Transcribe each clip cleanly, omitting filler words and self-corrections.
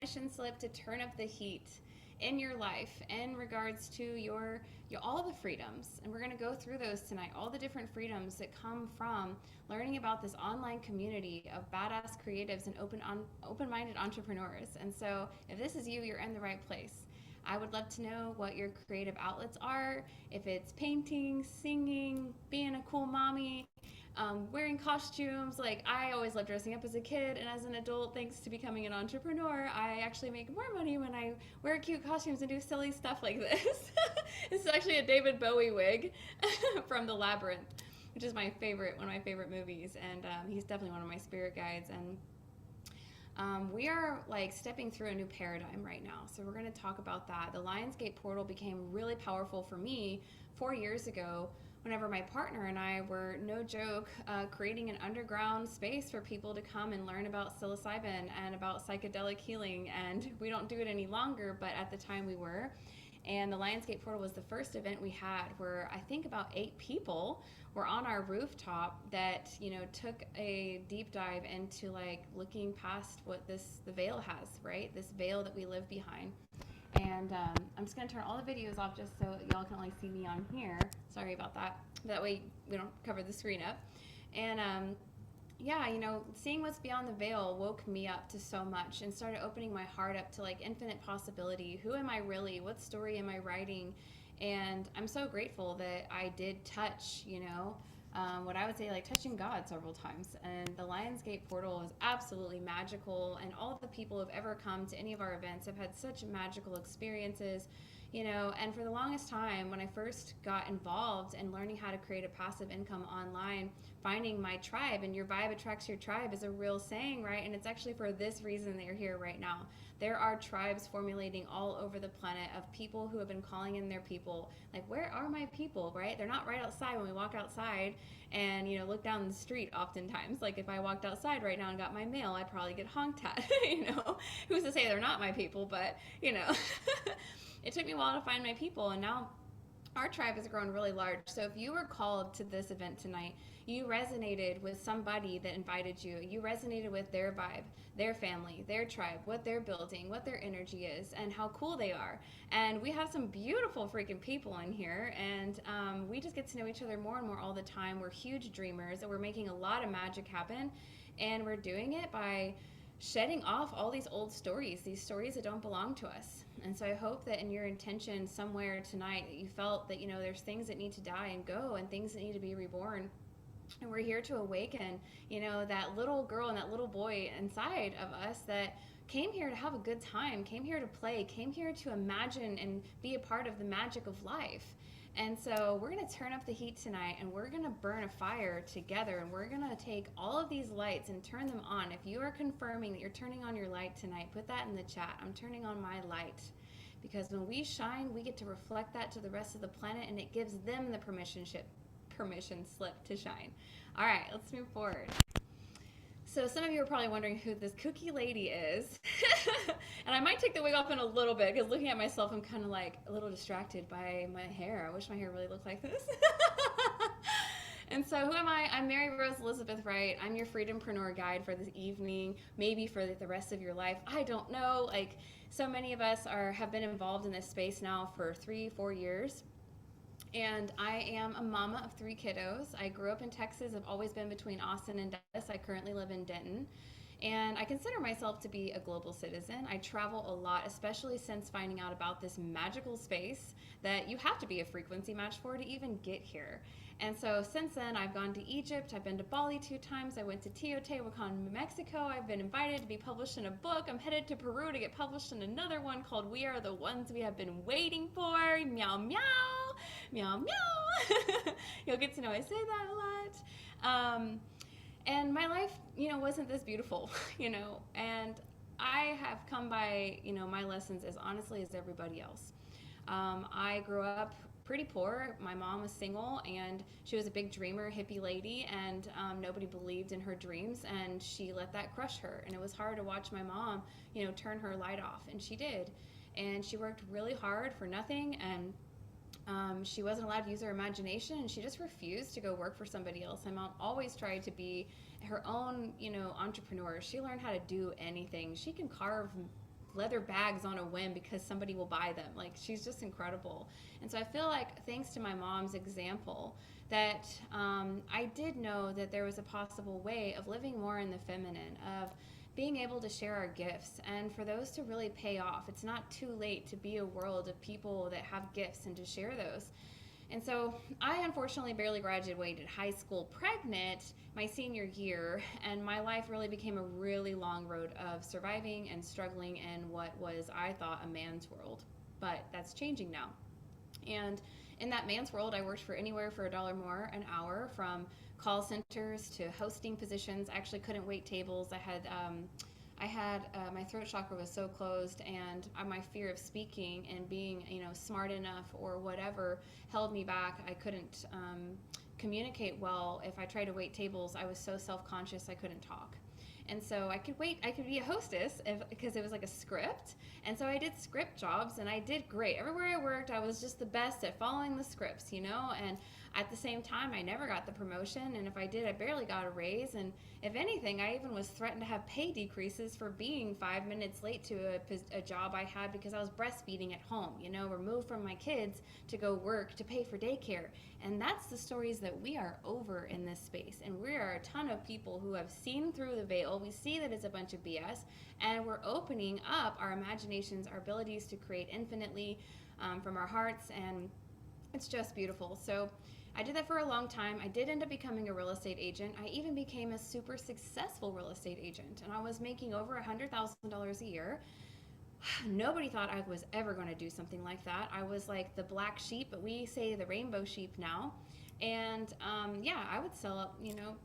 permission slip to turn up the heat in your life in regards to your all the freedoms. And we're going to go through those tonight, all the different freedoms that come from learning about this online community of badass creatives and open-minded entrepreneurs. And so if this is you, you're in the right place. I would love to know what your creative outlets are. If it's painting, singing, being a cool mommy, wearing costumes. Like, I always loved dressing up as a kid, and as an adult, thanks to becoming an entrepreneur, I actually make more money when I wear cute costumes and do silly stuff like this. This is actually a David Bowie wig from The Labyrinth, which is my favorite, one of my favorite movies, and he's definitely one of my spirit guides. And we are like stepping through a new paradigm right now. So we're going to talk about that. The Lionsgate portal became really powerful for me 4 years ago whenever my partner and I were, no joke, creating an underground space for people to come and learn about psilocybin and about psychedelic healing. And we don't do it any longer, but at the time we were. And the Lionsgate portal was the first event we had where I think about 8 people were on our rooftop that, took a deep dive into like looking past what the veil has, right? This veil that we live behind. And I'm just going to turn all the videos off just so y'all can only see me on here. Sorry about that. That way we don't cover the screen up. And yeah, seeing what's beyond the veil woke me up to so much and started opening my heart up to like infinite possibility. Who am I really? What story am I writing? And I'm so grateful that I did touch, what I would say like touching God several times. And the Lionsgate portal is absolutely magical. And all of the people who have ever come to any of our events have had such magical experiences. And for the longest time, when I first got involved in learning how to create a passive income online, finding my tribe, and your vibe attracts your tribe is a real saying, right? And it's actually for this reason that you're here right now. There are tribes formulating all over the planet of people who have been calling in their people. Like, where are my people, right? They're not right outside when we walk outside and, look down the street oftentimes. Like, if I walked outside right now and got my mail, I'd probably get honked at, Who's to say they're not my people, but, It took me a while to find my people, and now our tribe has grown really large. So if you were called to this event tonight, you resonated with somebody that invited you. You resonated with their vibe, their family, their tribe, what they're building, what their energy is, and how cool they are. And we have some beautiful freaking people in here, and we just get to know each other more and more all the time. We're huge dreamers, and we're making a lot of magic happen, and we're doing it by shedding off all these old stories, these stories that don't belong to us. And so I hope that in your intention somewhere tonight that you felt that, there's things that need to die and go and things that need to be reborn. And we're here to awaken, that little girl and that little boy inside of us that came here to have a good time, came here to play, came here to imagine and be a part of the magic of life. And so we're going to turn up the heat tonight, and we're going to burn a fire together, and we're going to take all of these lights and turn them on. If you are confirming that you're turning on your light tonight, put that in the chat. I'm turning on my light. Because when we shine, we get to reflect that to the rest of the planet, and it gives them the permission slip to shine. All right, let's move forward. So some of you are probably wondering who this kooky lady is. And I might take the wig off in a little bit because looking at myself, I'm kind of like a little distracted by my hair. I wish my hair really looked like this. And so who am I? I'm Mary Rose Elizabeth Wright. I'm your freedompreneur guide for this evening, maybe for the rest of your life. I don't know. Like, so many of us have been involved in this space now for 3-4 years. And I am a mama of 3 kiddos. I grew up in Texas. I've always been between Austin and Dallas. I currently live in Denton. And I consider myself to be a global citizen. I travel a lot, especially since finding out about this magical space that you have to be a frequency match for to even get here. And so since then, I've gone to Egypt. I've been to Bali 2 times. I went to Teotihuacan, Mexico. I've been invited to be published in a book. I'm headed to Peru to get published in another one called We Are the Ones We Have Been Waiting For. Meow, meow, meow, meow. You'll get to know I say that a lot. And my life, wasn't this beautiful, and I have come by, my lessons as honestly as everybody else. I grew up pretty poor. My mom was single, and she was a big dreamer, hippie lady, and nobody believed in her dreams, and she let that crush her. And it was hard to watch my mom, turn her light off, and she did. And she worked really hard for nothing, and she wasn't allowed to use her imagination, and she just refused to go work for somebody else. My mom always tried to be her own, entrepreneur. She learned how to do anything. She can carve leather bags on a whim because somebody will buy them. Like, she's just incredible. And so I feel like, thanks to my mom's example, that I did know that there was a possible way of living more in the feminine, of being able to share our gifts, and for those to really pay off. It's not too late to be a world of people that have gifts and to share those. And so I unfortunately barely graduated high school pregnant my senior year, and my life really became a really long road of surviving and struggling in what was, I thought, a man's world. But that's changing now. And in that man's world, I worked for anywhere for $1 more an hour, from call centers to hosting positions. I actually couldn't wait tables. I had my throat chakra was so closed, and my fear of speaking and being, smart enough or whatever held me back. I couldn't communicate well. If I tried to wait tables, I was so self-conscious I couldn't talk. And so I could be a hostess because it was like a script. And so I did script jobs, and I did great. Everywhere I worked, I was just the best at following the scripts, and at the same time, I never got the promotion, and if I did, I barely got a raise. And if anything, I even was threatened to have pay decreases for being 5 minutes late to a job I had because I was breastfeeding at home, removed from my kids to go work to pay for daycare. And that's the stories that we are over in this space. And we are a ton of people who have seen through the veil. We see that it's a bunch of BS, and we're opening up our imaginations, our abilities to create infinitely from our hearts, and it's just beautiful. So I did that for a long time. I did end up becoming a real estate agent. I even became a super successful real estate agent, and I was making over $100,000 a year. Nobody thought I was ever going to do something like that. I was like the black sheep, but we say the rainbow sheep now. And I would sell,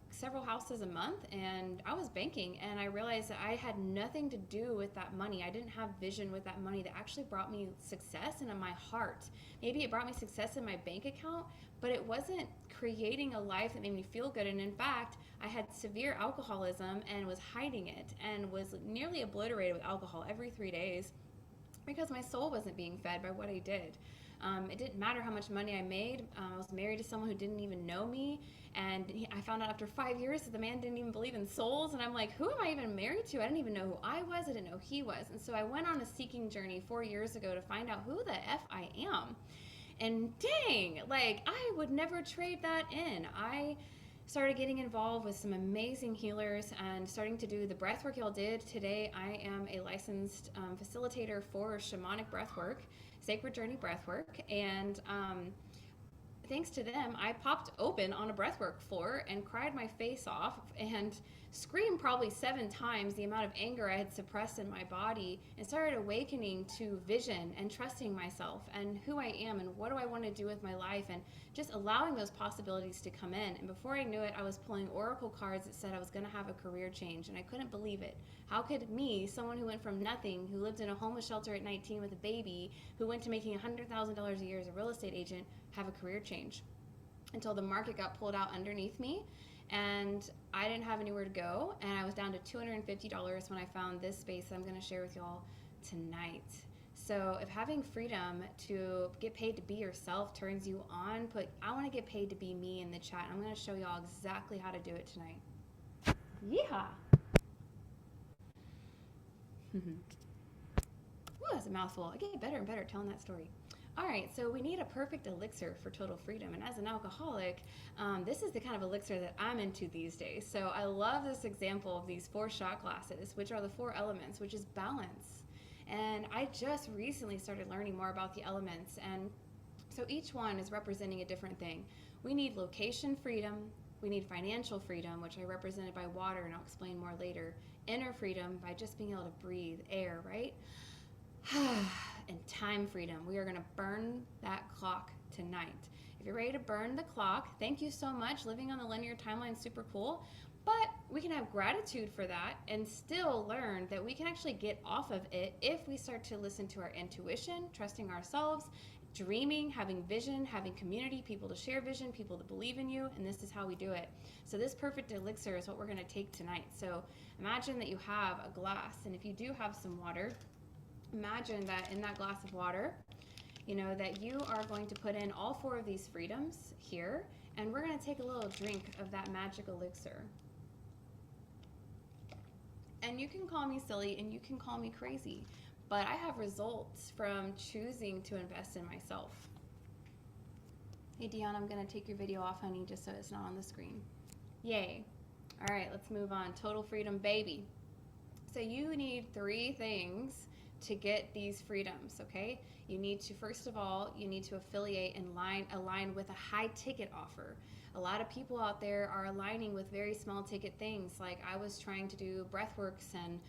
several houses a month, and I was banking, and I realized that I had nothing to do with that money. I didn't have vision with that money that actually brought me success in my heart. Maybe it brought me success in my bank account, but it wasn't creating a life that made me feel good. And in fact, I had severe alcoholism and was hiding it, and was nearly obliterated with alcohol every 3 days because my soul wasn't being fed by what I did. It didn't matter how much money I made. I was married to someone who didn't even know me, and I found out after 5 years that the man didn't even believe in souls, and I'm like, who am I even married to? I didn't even know who I was. I didn't know who he was. And so I went on a seeking journey 4 years ago to find out who the F I am. And dang, I would never trade that in. I started getting involved with some amazing healers and starting to do the breath work y'all did. Today, I am a licensed facilitator for shamanic breathwork, Sacred Journey Breathwork, and thanks to them, I popped open on a breathwork floor and cried my face off and screamed probably 7 times the amount of anger I had suppressed in my body, and started awakening to vision and trusting myself and who I am and what do I want to do with my life, and just allowing those possibilities to come in. And before I knew it, I was pulling oracle cards that said I was going to have a career change, and I couldn't believe it. How could me, someone who went from nothing, who lived in a homeless shelter at 19 with a baby, who went to making $100,000 a year as a real estate agent, have a career change? Until the market got pulled out underneath me, and I didn't have anywhere to go, and I was down to $250 when I found this space that I'm going to share with y'all tonight. So if having freedom to get paid to be yourself turns you on, put I want to get paid to be me in the chat. I'm going to show y'all exactly how to do it tonight. Yeehaw! Ooh, that's a mouthful. I get better and better telling that story. All right, so we need a perfect elixir for total freedom. And as an alcoholic, this is the kind of elixir that I'm into these days. So I love this example of these 4 shot glasses, which are the 4 elements, which is balance. And I just recently started learning more about the elements. And so each one is representing a different thing. We need location freedom. We need financial freedom, which I represented by water, and I'll explain more later. Inner freedom by just being able to breathe air, right? And time freedom. We are going to burn that clock tonight. If you're ready to burn the clock, thank you so much. Living on the linear timeline is super cool, but we can have gratitude for that and still learn that we can actually get off of it if we start to listen to our intuition, trusting ourselves, dreaming, having vision, having community, people to share vision, people that believe in you, and this is how we do it. So this perfect elixir is what we're going to take tonight. So imagine that you have a glass, and if you do have some water, imagine that in that glass of water, that you are going to put in all 4 of these freedoms here, and we're going to take a little drink of that magic elixir. And you can call me silly and you can call me crazy, but I have results from choosing to invest in myself. Hey Dion, I'm gonna take your video off, honey, just so it's not on the screen. Yay. All right, let's move on. Total freedom, baby. So you need 3 things to get these freedoms, okay? You need to, first of all, you need to affiliate and align with a high ticket offer. A lot of people out there are aligning with very small ticket things. Like I was trying to do breathworks and,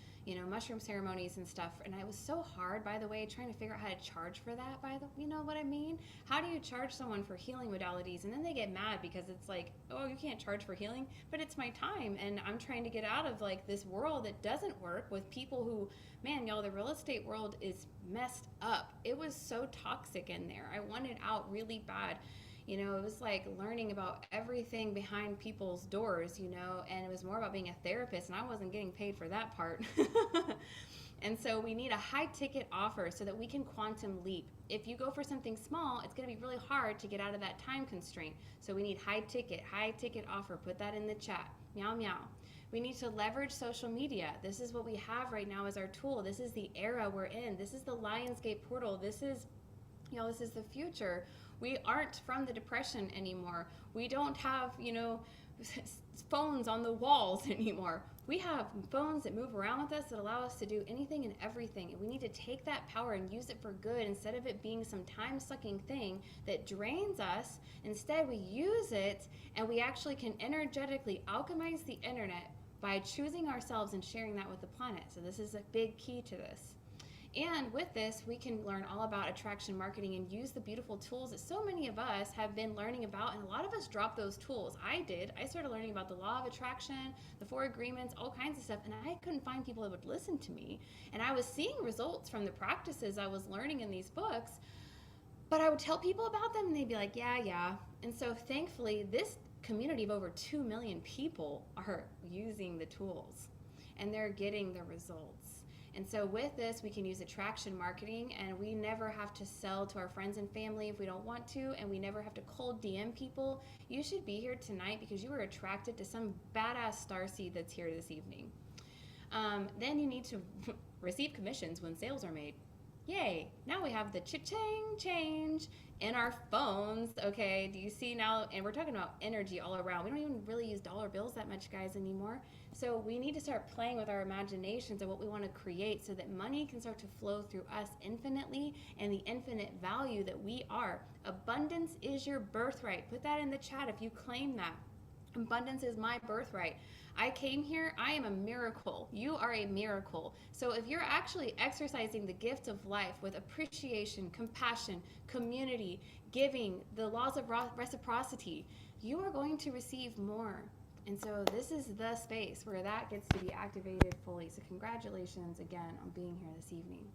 mushroom ceremonies and stuff. And it was so hard, by the way, trying to figure out how to charge for that, you know what I mean? How do you charge someone for healing modalities? And then they get mad because it's like, oh, you can't charge for healing, but it's my time. And I'm trying to get out of like this world that doesn't work with people who, man, y'all, the real estate world is messed up. It was so toxic in there. I wanted out really bad. It was like learning about everything behind people's doors, and it was more about being a therapist, and I wasn't getting paid for that part. And so we need a high ticket offer so that we can quantum leap. If you go for something small, it's going to be really hard to get out of that time constraint. So we need high ticket offer. Put that in the chat. Meow, meow. We need to leverage social media. This is what we have right now as our tool. This is the era we're in. This is the Lionsgate portal. This is the future. We aren't from the Depression anymore. We don't have, phones on the walls anymore. We have phones that move around with us that allow us to do anything and everything. And we need to take that power and use it for good instead of it being some time-sucking thing that drains us. Instead, we use it and we actually can energetically alchemize the internet by choosing ourselves and sharing that with the planet. So this is a big key to this. And with this, we can learn all about attraction marketing and use the beautiful tools that so many of us have been learning about. And a lot of us dropped those tools. I did. I started learning about the law of attraction, the 4 agreements, all kinds of stuff. And I couldn't find people that would listen to me. And I was seeing results from the practices I was learning in these books. But I would tell people about them and they'd be like, yeah. And so thankfully, this community of over 2 million people are using the tools. And they're getting the results. And so with this, we can use attraction marketing, and we never have to sell to our friends and family if we don't want to, and we never have to cold DM people. You should be here tonight because you were attracted to some badass starseed that's here this evening. Then you need to receive commissions when sales are made. Yay! Now we have the cha-ching change in our phones, okay? Do you see now? And we're talking about energy all around. We don't even really use dollar bills that much, guys, anymore. So we need to start playing with our imaginations and what we want to create so that money can start to flow through us infinitely and the infinite value that we are. Abundance is your birthright. Put that in the chat if you claim that. Abundance is my birthright. I came here, I am a miracle. You are a miracle. So if you're actually exercising the gift of life with appreciation, compassion, community, giving, the laws of reciprocity, you are going to receive more. And so this is the space where that gets to be activated fully. So congratulations again on being here this evening.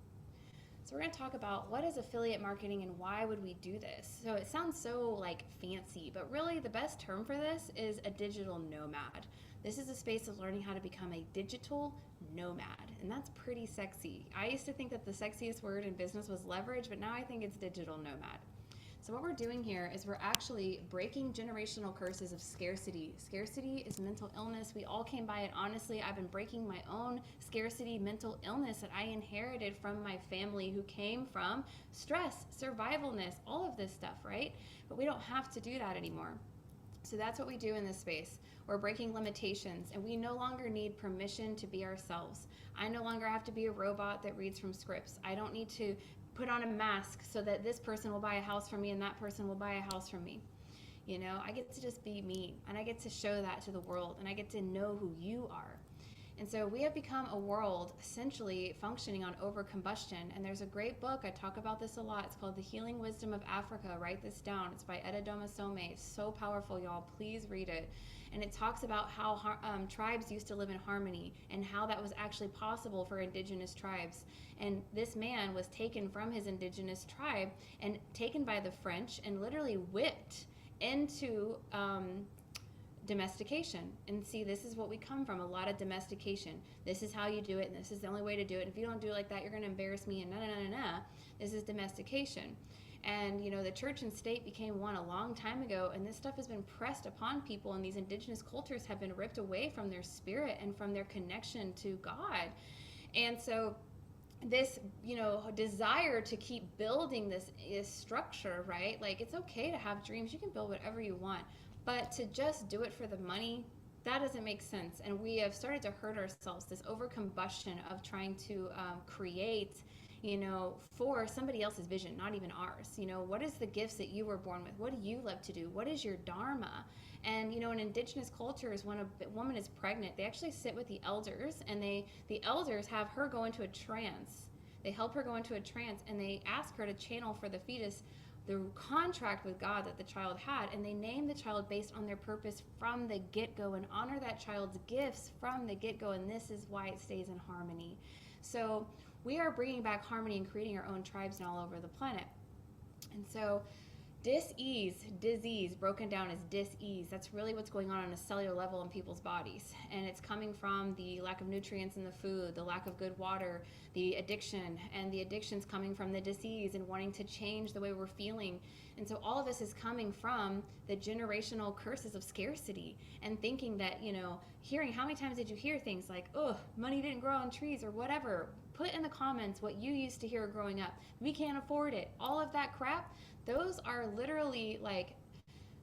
So we're going to talk about what is affiliate marketing and why would we do this. So it sounds so like fancy, but really the best term for this is a digital nomad. This is a space of learning how to become a digital nomad, and that's pretty sexy. I used to think that the sexiest word in business was leverage, but now I think it's digital nomad. So what we're doing here is we're actually breaking generational curses of scarcity. Scarcity is mental illness. We all came by it honestly. I've been breaking my own scarcity mental illness that I inherited from my family who came from stress, survivalness, all of this stuff, right? But we don't have to do that anymore. So that's what we do in this space. We're breaking limitations, and we no longer need permission to be ourselves. I no longer have to be a robot that reads from scripts. I don't need to put on a mask so that this person will buy a house from me and that person will buy a house from me. I get to just be me, and I get to show that to the world, and I get to know who you are. And so we have become a world essentially functioning on overcombustion. And there's a great book, I talk about this a lot. It's called The Healing Wisdom of Africa. Write this down. It's by Etta Domasome. It's so powerful, y'all. Please read it. And it talks about how tribes used to live in harmony and how that was actually possible for indigenous tribes. And this man was taken from his indigenous tribe and taken by the French and literally whipped into domestication. And see, this is what we come from, a lot of domestication. This is how you do it, and this is the only way to do it. And if you don't do it like that, you're going to embarrass me, and This is domestication. And the church and state became one a long time ago, and this stuff has been pressed upon people, and these indigenous cultures have been ripped away from their spirit and from their connection to God. And so this, desire to keep building this structure, right? Like, it's okay to have dreams. You can build whatever you want, but to just do it for the money, that doesn't make sense. And we have started to hurt ourselves, this overcombustion of trying to create, for somebody else's vision, not even ours. What is the gifts that you were born with? What do you love to do? What is your dharma? And in indigenous cultures, when a woman is pregnant, they actually sit with the elders, and the elders have her go into a trance. They help her go into a trance, and they ask her to channel for the fetus the contract with God that the child had, and they name the child based on their purpose from the get-go and honor that child's gifts from the get-go, and this is why it stays in harmony. So we are bringing back harmony and creating our own tribes all over the planet. And so dis-ease, disease, broken down as dis-ease, that's really what's going on a cellular level in people's bodies. And it's coming from the lack of nutrients in the food, the lack of good water, the addiction, and the addiction's coming from the disease and wanting to change the way we're feeling. And so all of this is coming from the generational curses of scarcity and thinking that, hearing, how many times did you hear things like, oh, money didn't grow on trees or whatever? Put in the comments what you used to hear growing up. We can't afford it. All of that crap, those are literally like,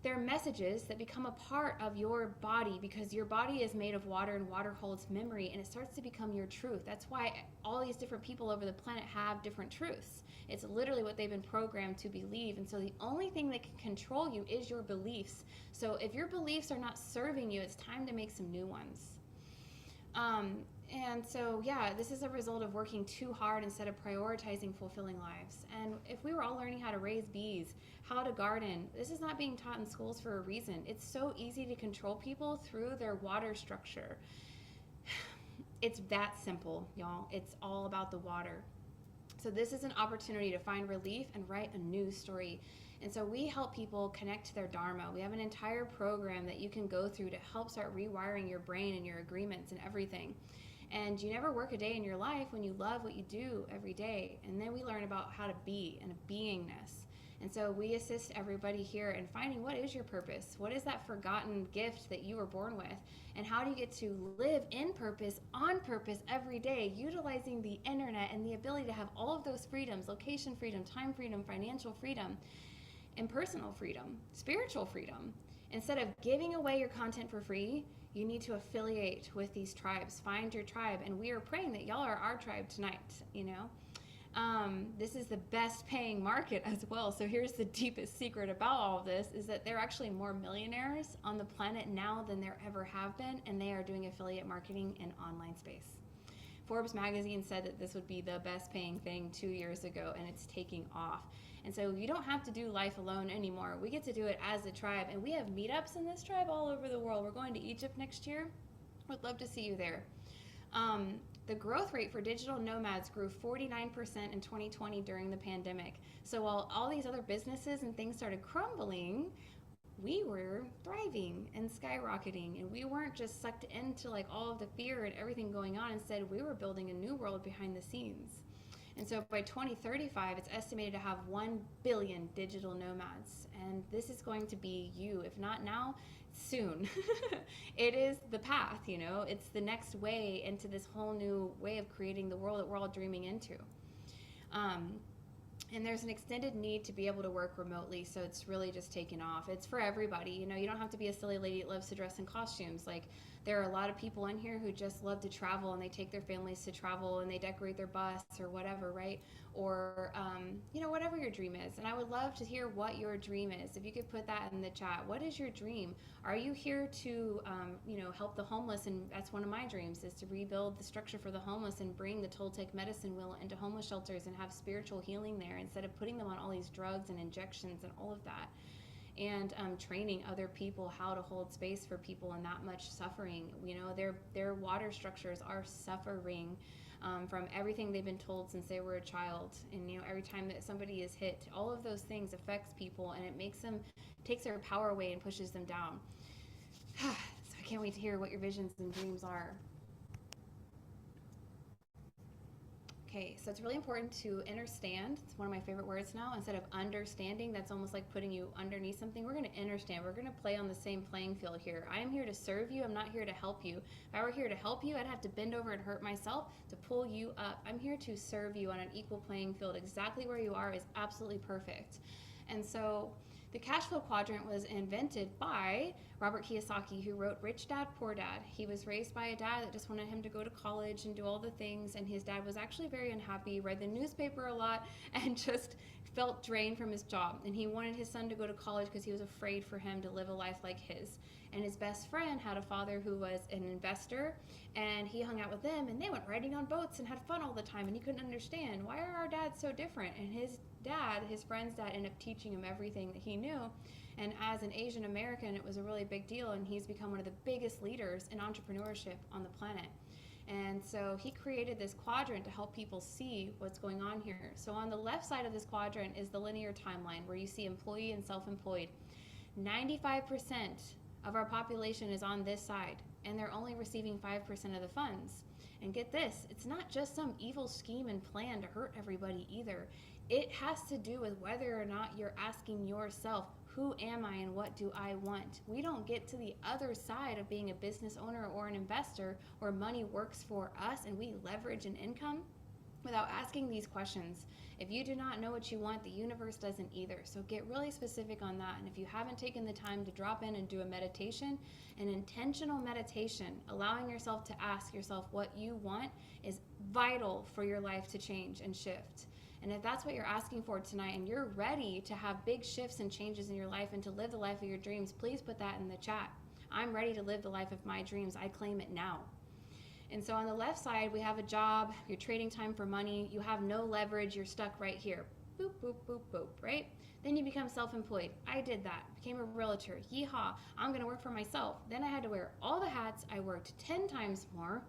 they're messages that become a part of your body, because your body is made of water, and water holds memory, and it starts to become your truth. That's why all these different people over the planet have different truths. It's literally what they've been programmed to believe. And so the only thing that can control you is your beliefs. So if your beliefs are not serving you, it's time to make some new ones. And so, this is a result of working too hard instead of prioritizing fulfilling lives. And if we were all learning how to raise bees, how to garden, this is not being taught in schools for a reason. It's so easy to control people through their water structure. It's that simple, y'all. It's all about the water. So this is an opportunity to find relief and write a new story. And so we help people connect to their dharma. We have an entire program that you can go through to help start rewiring your brain and your agreements and everything. And you never work a day in your life when you love what you do every day. And then we learn about how to be and a beingness. And so we assist everybody here in finding, what is your purpose? What is that forgotten gift that you were born with? And how do you get to live in purpose, on purpose every day, utilizing the internet and the ability to have all of those freedoms: location freedom, time freedom, financial freedom, and personal freedom, spiritual freedom. Instead of giving away your content for free, you need to affiliate with these tribes. Find your tribe. And we are praying that y'all are our tribe tonight, This is the best paying market as well. So here's the deepest secret about all of this, is that there are actually more millionaires on the planet now than there ever have been, and they are doing affiliate marketing in online space. Forbes magazine said that this would be the best paying thing 2 years ago, and it's taking off. And so you don't have to do life alone anymore. We get to do it as a tribe, and we have meetups in this tribe all over the world. We're going to Egypt next year. Would love to see you there. The growth rate for digital nomads grew 49% in 2020 during the pandemic. So while all these other businesses and things started crumbling, we were thriving and skyrocketing, and we weren't just sucked into like all of the fear and everything going on. Instead, we were building a new world behind the scenes. And so by 2035, it's estimated to have 1 billion digital nomads. And this is going to be you, if not now, soon. It is the path, it's the next way into this whole new way of creating the world that we're all dreaming into. And there's an extended need to be able to work remotely, so it's really just taken off. It's for everybody. You don't have to be a silly lady that loves to dress in costumes. Like, there are a lot of people in here who just love to travel, and they take their families to travel, and they decorate their bus or whatever, right? Or, whatever your dream is. And I would love to hear what your dream is. If you could put that in the chat. What is your dream? Are you here to, help the homeless? And that's one of my dreams, is to rebuild the structure for the homeless and bring the Toltec medicine wheel into homeless shelters and have spiritual healing there instead of putting them on all these drugs and injections and all of that. And training other people how to hold space for people in that much suffering. Their water structures are suffering from everything they've been told since they were a child. And every time that somebody is hit, all of those things affects people, and it takes their power away and pushes them down. So I can't wait to hear what your visions and dreams are. Okay. Okay, so it's really important to understand. It's one of my favorite words now. Instead of understanding, that's almost like putting you underneath something. We're going to understand. We're going to play on the same playing field here. I am here to serve you. I'm not here to help you. If I were here to help you, I'd have to bend over and hurt myself to pull you up. I'm here to serve you on an equal playing field. Exactly where you are is absolutely perfect. And so the cash flow quadrant was invented by Robert Kiyosaki, who wrote Rich Dad, Poor Dad. He was raised by a dad that just wanted him to go to college and do all the things, and his dad was actually very unhappy, read the newspaper a lot, and just felt drained from his job. And he wanted his son to go to college because he was afraid for him to live a life like his. And his best friend had a father who was an investor, and he hung out with them, and they went riding on boats and had fun all the time, and he couldn't understand, why are our dads so different? And his friend's dad, ended up teaching him everything that he knew. And as an Asian American, it was a really big deal, and he's become one of the biggest leaders in entrepreneurship on the planet. And so he created this quadrant to help people see what's going on here. So on the left side of this quadrant is the linear timeline, where you see employee and self-employed. 95% of our population is on this side, and they're only receiving 5% of the funds. And get this, it's not just some evil scheme and plan to hurt everybody either. It has to do with whether or not you're asking yourself, who am I and what do I want? We don't get to the other side of being a business owner or an investor where money works for us and we leverage an income without asking these questions. If you do not know what you want, the universe doesn't either. So get really specific on that. And if you haven't taken the time to drop in and do a meditation, an intentional meditation, allowing yourself to ask yourself what you want, is vital for your life to change and shift. And if that's what you're asking for tonight and you're ready to have big shifts and changes in your life and to live the life of your dreams, please put that in the chat. I'm ready to live the life of my dreams. I claim it now. And so on the left side, we have a job, you're trading time for money, you have no leverage, you're stuck right here. Boop, boop, boop, boop, right? Then you become self-employed. I did that, became a realtor. Yeehaw, I'm gonna work for myself. Then I had to wear all the hats, I worked 10 times more,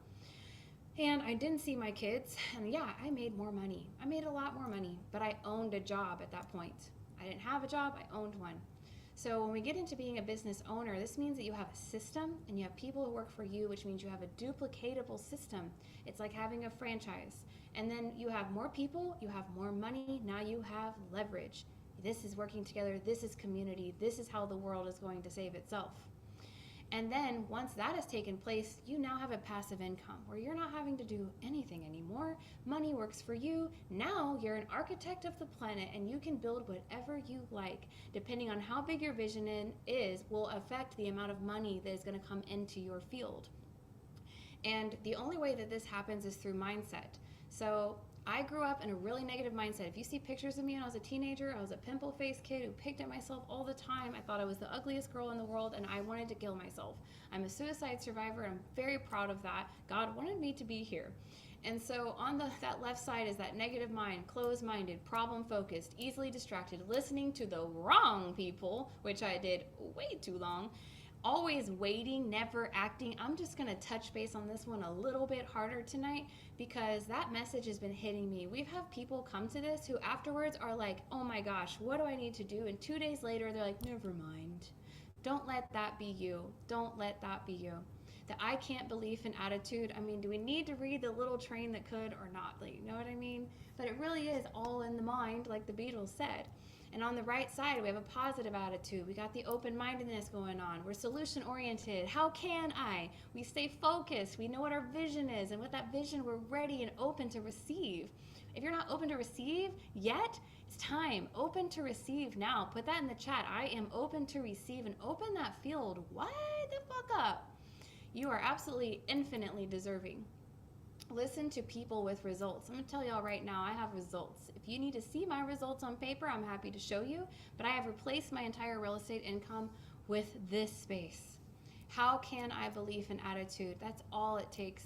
and I didn't see my kids, and yeah, I made more money. I made a lot more money, but I owned a job at that point. I didn't have a job, I owned one. So when we get into being a business owner, this means that you have a system and you have people who work for you, which means you have a duplicatable system. It's like having a franchise. And then you have more people, you have more money, now you have leverage. This is working together, this is community, this is how the world is going to save itself. And then once that has taken place, you now have a passive income where you're not having to do anything anymore. Money works for you. Now you're an architect of the planet and you can build whatever you like. Depending on how big your vision is will affect the amount of money that is going to come into your field. And the only way that this happens is through mindset. So I grew up in a really negative mindset. If you see pictures of me when I was a teenager, I was a pimple-faced kid who picked at myself all the time. I thought I was the ugliest girl in the world and I wanted to kill myself. I'm a suicide survivor and I'm very proud of that. God wanted me to be here. And so on that left side is that negative mind, closed-minded, problem-focused, easily distracted, listening to the wrong people, which I did way too long. Always waiting, never acting. I'm just going to touch base on this one a little bit harder tonight because that message has been hitting me. We've had people come to this who afterwards are like, oh my gosh, what do I need to do? And 2 days later, they're like, never mind. Don't let that be you. Don't let that be you. The I can't belief in attitude. I mean, do we need to read The Little Train That Could or not? Like, you know what I mean? But it really is all in the mind, like the Beatles said. And on the right side, we have a positive attitude. We got the open-mindedness going on. We're solution-oriented. How can I? We stay focused. We know what our vision is. And with that vision, we're ready and open to receive. If you're not open to receive yet, it's time. Open to receive now. Put that in the chat. I am open to receive and open that field. What the fuck up? You are absolutely infinitely deserving. Listen to people with results. I'm going to tell y'all right now, I have results. If you need to see my results on paper, I'm happy to show you, but I have replaced my entire real estate income with this space. How can I believe in attitude? That's all it takes.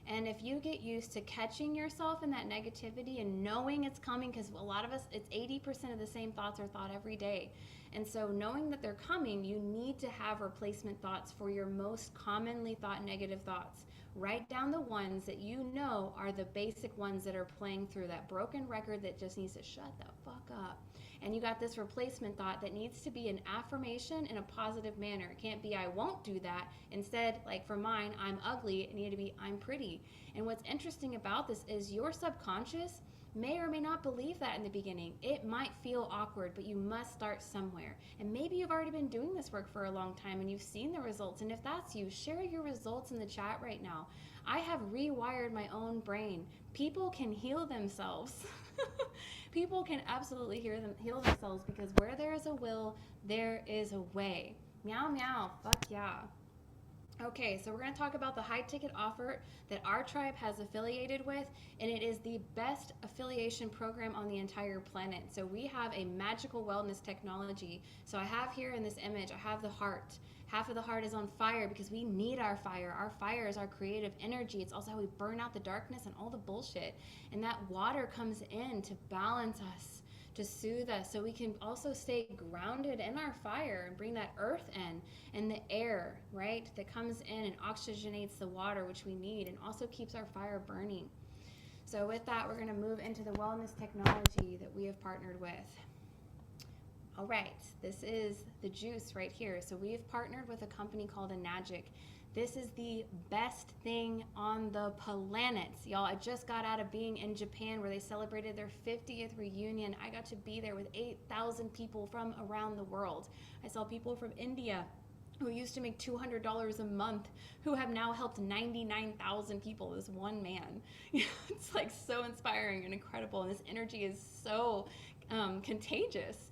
And if you get used to catching yourself in that negativity and knowing it's coming, because a lot of us, it's 80% of the same thoughts are thought every day. And so knowing that they're coming, you need to have replacement thoughts for your most commonly thought negative thoughts. Write down the ones that you know are the basic ones that are playing through that broken record that just needs to shut the fuck up. And you got this replacement thought that needs to be an affirmation in a positive manner. It can't be, I won't do that. Instead, like for mine, I'm ugly. It needed to be, I'm pretty. And what's interesting about this is your subconscious may or may not believe that in the beginning. It might feel awkward, but you must start somewhere. And maybe you've already been doing this work for a long time and you've seen the results. And if that's you, share your results in the chat right now. I have rewired my own brain. People can heal themselves. People can absolutely heal themselves, because where there is a will, there is a way. Meow, meow. Fuck yeah. Okay, so we're going to talk about the high ticket offer that our tribe has affiliated with, and it is the best affiliation program on the entire planet. So we have a magical wellness technology. So I have here in this image, I have the heart. Half of the heart is on fire because we need our fire. Our fire is our creative energy. It's also how we burn out the darkness and all the bullshit. And that water comes in to balance us, to soothe us, so we can also stay grounded in our fire and bring that earth in, and the air, right, that comes in and oxygenates the water, which we need, and also keeps our fire burning. So with that, we're going to move into the wellness technology that we have partnered with. All right, this is the juice right here. So we have partnered with a company called Enagic. This is the best thing on the planet. Y'all, I just got out of being in Japan where they celebrated their 50th reunion. I got to be there with 8,000 people from around the world. I saw people from India who used to make $200 a month, who have now helped 99,000 people, this one man. It's like so inspiring and incredible, and this energy is so contagious.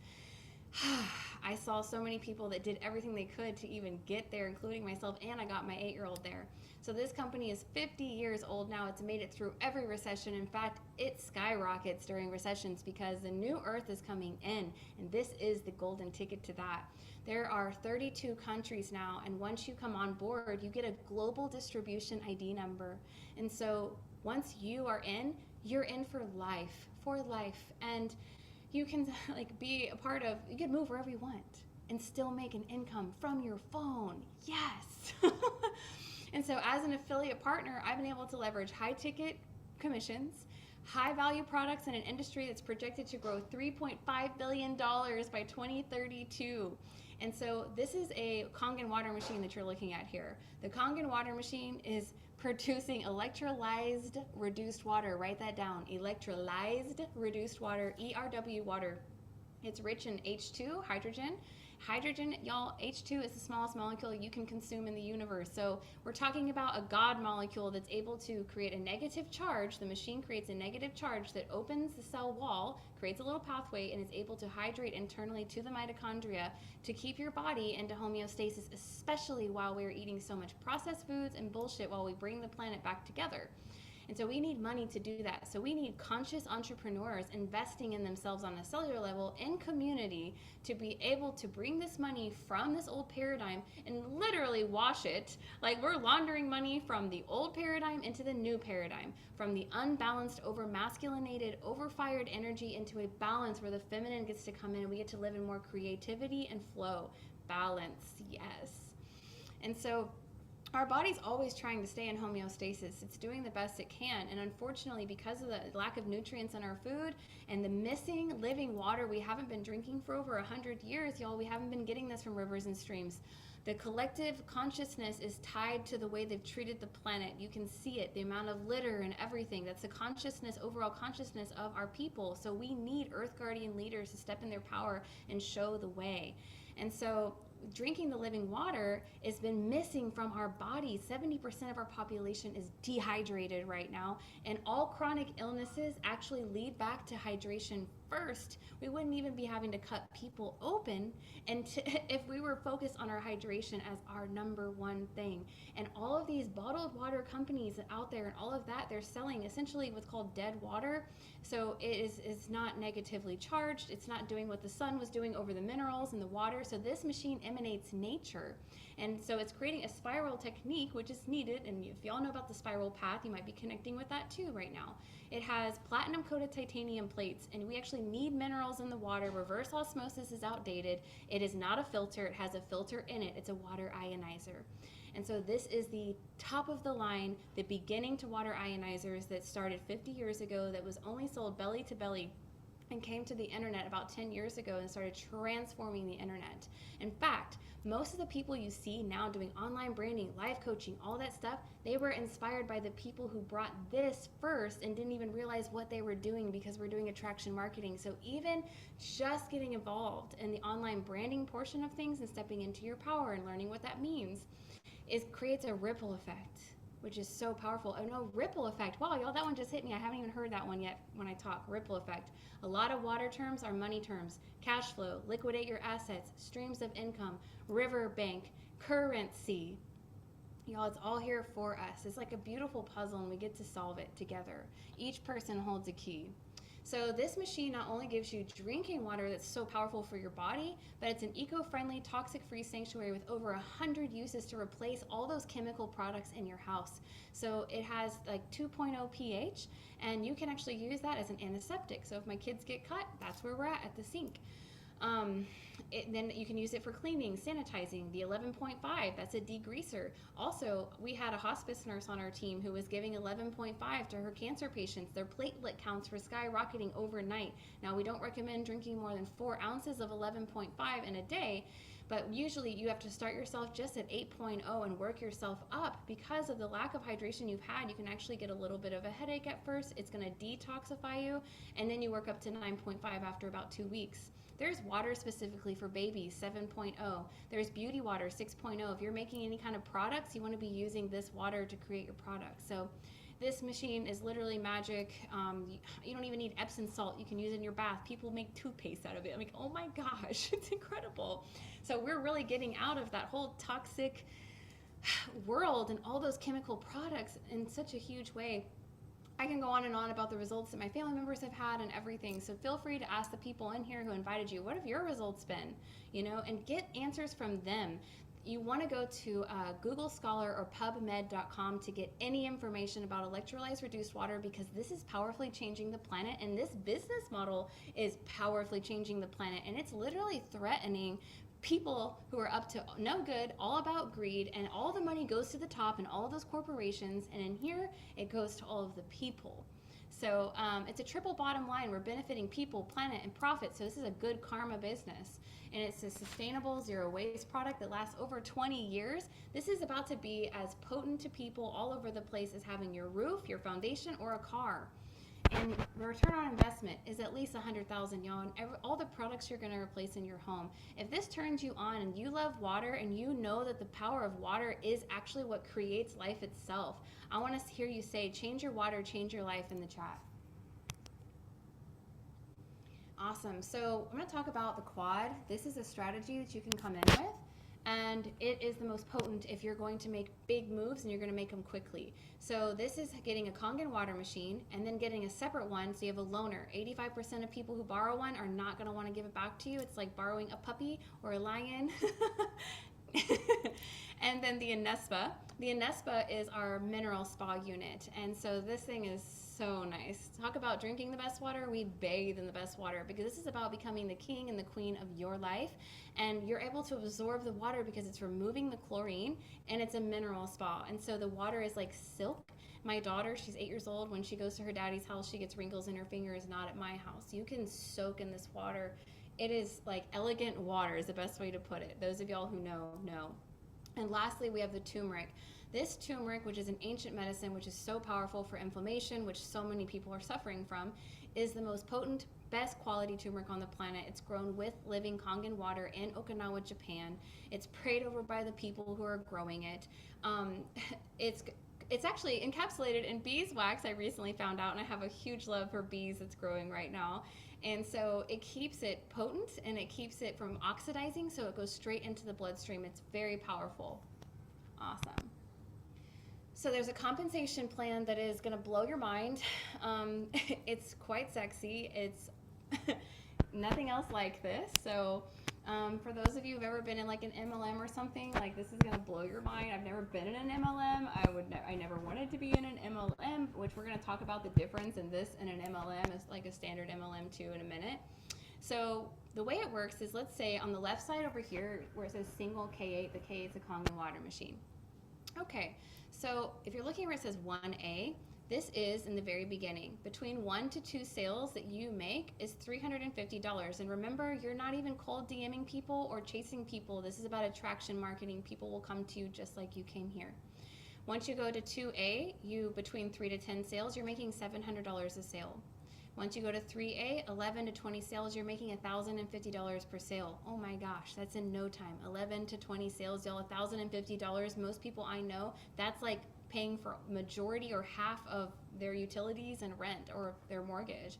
I saw so many people that did everything they could to even get there, including myself, and I got my 8-year-old there. So this company is 50 years old now. It's made it through every recession. In fact, it skyrockets during recessions because the new earth is coming in, and this is the golden ticket to that. There are 32 countries now, and once you come on board, you get a global distribution ID number. And so once you are in, you're in for life, and you can like be a part of, you can move wherever you want and still make an income from your phone. Yes. And so as an affiliate partner, I've been able to leverage high ticket commissions, high value products in an industry that's projected to grow $3.5 billion by 2032. And so this is a Kangen water machine that you're looking at here. The Kangen water machine is producing electrolyzed reduced water. Write that down. Electrolyzed reduced water, ERW water. It's rich in H2, hydrogen. Hydrogen, y'all, H2 is the smallest molecule you can consume in the universe. So we're talking about a God molecule that's able to create a negative charge. The machine creates a negative charge that opens the cell wall, creates a little pathway, and is able to hydrate internally to the mitochondria to keep your body into homeostasis, especially while we're eating so much processed foods and bullshit while we bring the planet back together. And so we need money to do that. So we need conscious entrepreneurs investing in themselves on a cellular level in community to be able to bring this money from this old paradigm and literally wash it. Like we're laundering money from the old paradigm into the new paradigm, from the unbalanced, over-masculinated, over-fired energy into a balance where the feminine gets to come in and we get to live in more creativity and flow. Balance, yes. And so our body's always trying to stay in homeostasis. It's doing the best it can. And unfortunately, because of the lack of nutrients in our food and the missing living water we haven't been drinking for over 100 years, y'all, we haven't been getting this from rivers and streams. The collective consciousness is tied to the way they've treated the planet. You can see it, the amount of litter and everything. That's the consciousness, overall consciousness of our people. So we need Earth Guardian leaders to step in their power and show the way. And so drinking the living water has been missing from our bodies. 70% of our population is dehydrated right now, and all chronic illnesses actually lead back to hydration first. We wouldn't even be having to cut people open and if we were focused on our hydration as our number one thing. And all of these bottled water companies out there and all of that, they're selling essentially what's called dead water. So it's not negatively charged. It's not doing what the sun was doing over the minerals and the water. So this machine emanates nature. And so it's creating a spiral technique, which is needed. And if y'all know about the spiral path, you might be connecting with that too right now. It has platinum coated titanium plates, and we actually need minerals in the water. Reverse osmosis is outdated. It is not a filter. It has a filter in it. It's a water ionizer. And so this is the top of the line, the beginning to water ionizers that started 50 years ago, that was only sold belly to belly, and came to the internet about 10 years ago and started transforming the internet. In fact, most of the people you see now doing online branding, life coaching, all that stuff, they were inspired by the people who brought this first and didn't even realize what they were doing, because we're doing attraction marketing. So even just getting involved in the online branding portion of things and stepping into your power and learning what that means, it creates a ripple effect, which is so powerful. Oh no, ripple effect. Wow, y'all, that one just hit me. I haven't even heard that one yet when I talk. Ripple effect. A lot of water terms are money terms. Cash flow, liquidate your assets, streams of income, river bank, currency. Y'all, it's all here for us. It's like a beautiful puzzle, and we get to solve it together. Each person holds a key. So this machine not only gives you drinking water that's so powerful for your body, but it's an eco-friendly, toxic-free sanctuary with over 100 uses to replace all those chemical products in your house. So it has like 2.0 pH, and you can actually use that as an antiseptic. So if my kids get cut, that's where we're at the sink. Then you can use it for cleaning, sanitizing. The 11.5, that's a degreaser. Also, we had a hospice nurse on our team who was giving 11.5 to her cancer patients. Their platelet counts were skyrocketing overnight. Now, we don't recommend drinking more than 4 ounces of 11.5 in a day, but usually you have to start yourself just at 8.0 and work yourself up. Because of the lack of hydration you've had, you can actually get a little bit of a headache at first. It's going to detoxify you, and then you work up to 9.5 after about 2 weeks. There's water specifically for babies, 7.0. There's beauty water, 6.0. If you're making any kind of products, you want to be using this water to create your products. So this machine is literally magic. You don't even need Epsom salt. You can use it in your bath. People make toothpaste out of it. I'm like, oh my gosh, it's incredible. So we're really getting out of that whole toxic world and all those chemical products in such a huge way. I can go on and on about the results that my family members have had and everything. So feel free to ask the people in here who invited you, what have your results been? And get answers from them. You want to go to Google Scholar or PubMed.com to get any information about electrolytes reduced water, because this is powerfully changing the planet, and this business model is powerfully changing the planet, and it's literally threatening people who are up to no good, all about greed, and all the money goes to the top and all of those corporations, and in here it goes to all of the people. So it's a triple bottom line. We're benefiting people, planet, and profit. So this is a good karma business, and it's a sustainable zero waste product that lasts over 20 years. This is about to be as potent to people all over the place as having your roof, your foundation, or a car. And the return on investment is at least $100,000, y'all, and all the products you're going to replace in your home. If this turns you on and you love water and you know that the power of water is actually what creates life itself, I want to hear you say, change your water, change your life, in the chat. Awesome. So I'm going to talk about the quad. This is a strategy that you can come in with, and it is the most potent if you're going to make big moves and you're going to make them quickly. So this is getting a Kangen water machine and then getting a separate one, so you have a loaner. 85% of people who borrow one are not going to want to give it back to you. It's like borrowing a puppy or a lion. And then the Anespa. The Anespa is our mineral spa unit, and so this thing is so nice. Talk about drinking the best water. We bathe in the best water, because this is about becoming the king and the queen of your life, and you're able to absorb the water because it's removing the chlorine, and it's a mineral spa, and so the water is like silk. My daughter, she's 8 years old. When she goes to her daddy's house, she gets wrinkles in her fingers. Not at my house. You can soak in this water. It is like elegant water is the best way to put it. Those of y'all who know. And lastly, we have the turmeric. This turmeric, which is an ancient medicine, which is so powerful for inflammation, which so many people are suffering from, is the most potent, best quality turmeric on the planet. It's grown with living Kangen water in Okinawa, Japan. It's prayed over by the people who are growing it. It's actually encapsulated in beeswax, I recently found out, and I have a huge love for bees that's growing right now. And so it keeps it potent, and it keeps it from oxidizing, so it goes straight into the bloodstream. It's very powerful. Awesome. So there's a compensation plan that is going to blow your mind. It's quite sexy. It's nothing else like this. So For those of you who've ever been in like an MLM or something, like this is gonna blow your mind. I've never been in an MLM. I never wanted to be in an MLM, which we're gonna talk about the difference in this and an MLM is like a standard MLM too in a minute. So the way it works is, let's say on the left side over here where it says single K8, the K8 is a Kangen water machine. Okay, so if you're looking where it says 1A, this is in the very beginning. Between 1 to 2 sales that you make is $350. And remember, you're not even cold DMing people or chasing people. This is about attraction marketing. People will come to you just like you came here. Once you go to 2A, between 3 to 10 sales, you're making $700 a sale. Once you go to 3A, 11 to 20 sales, you're making $1,050 per sale. Oh my gosh, that's in no time. 11 to 20 sales, y'all, $1,050. Most people I know, that's like paying for majority or half of their utilities and rent or their mortgage.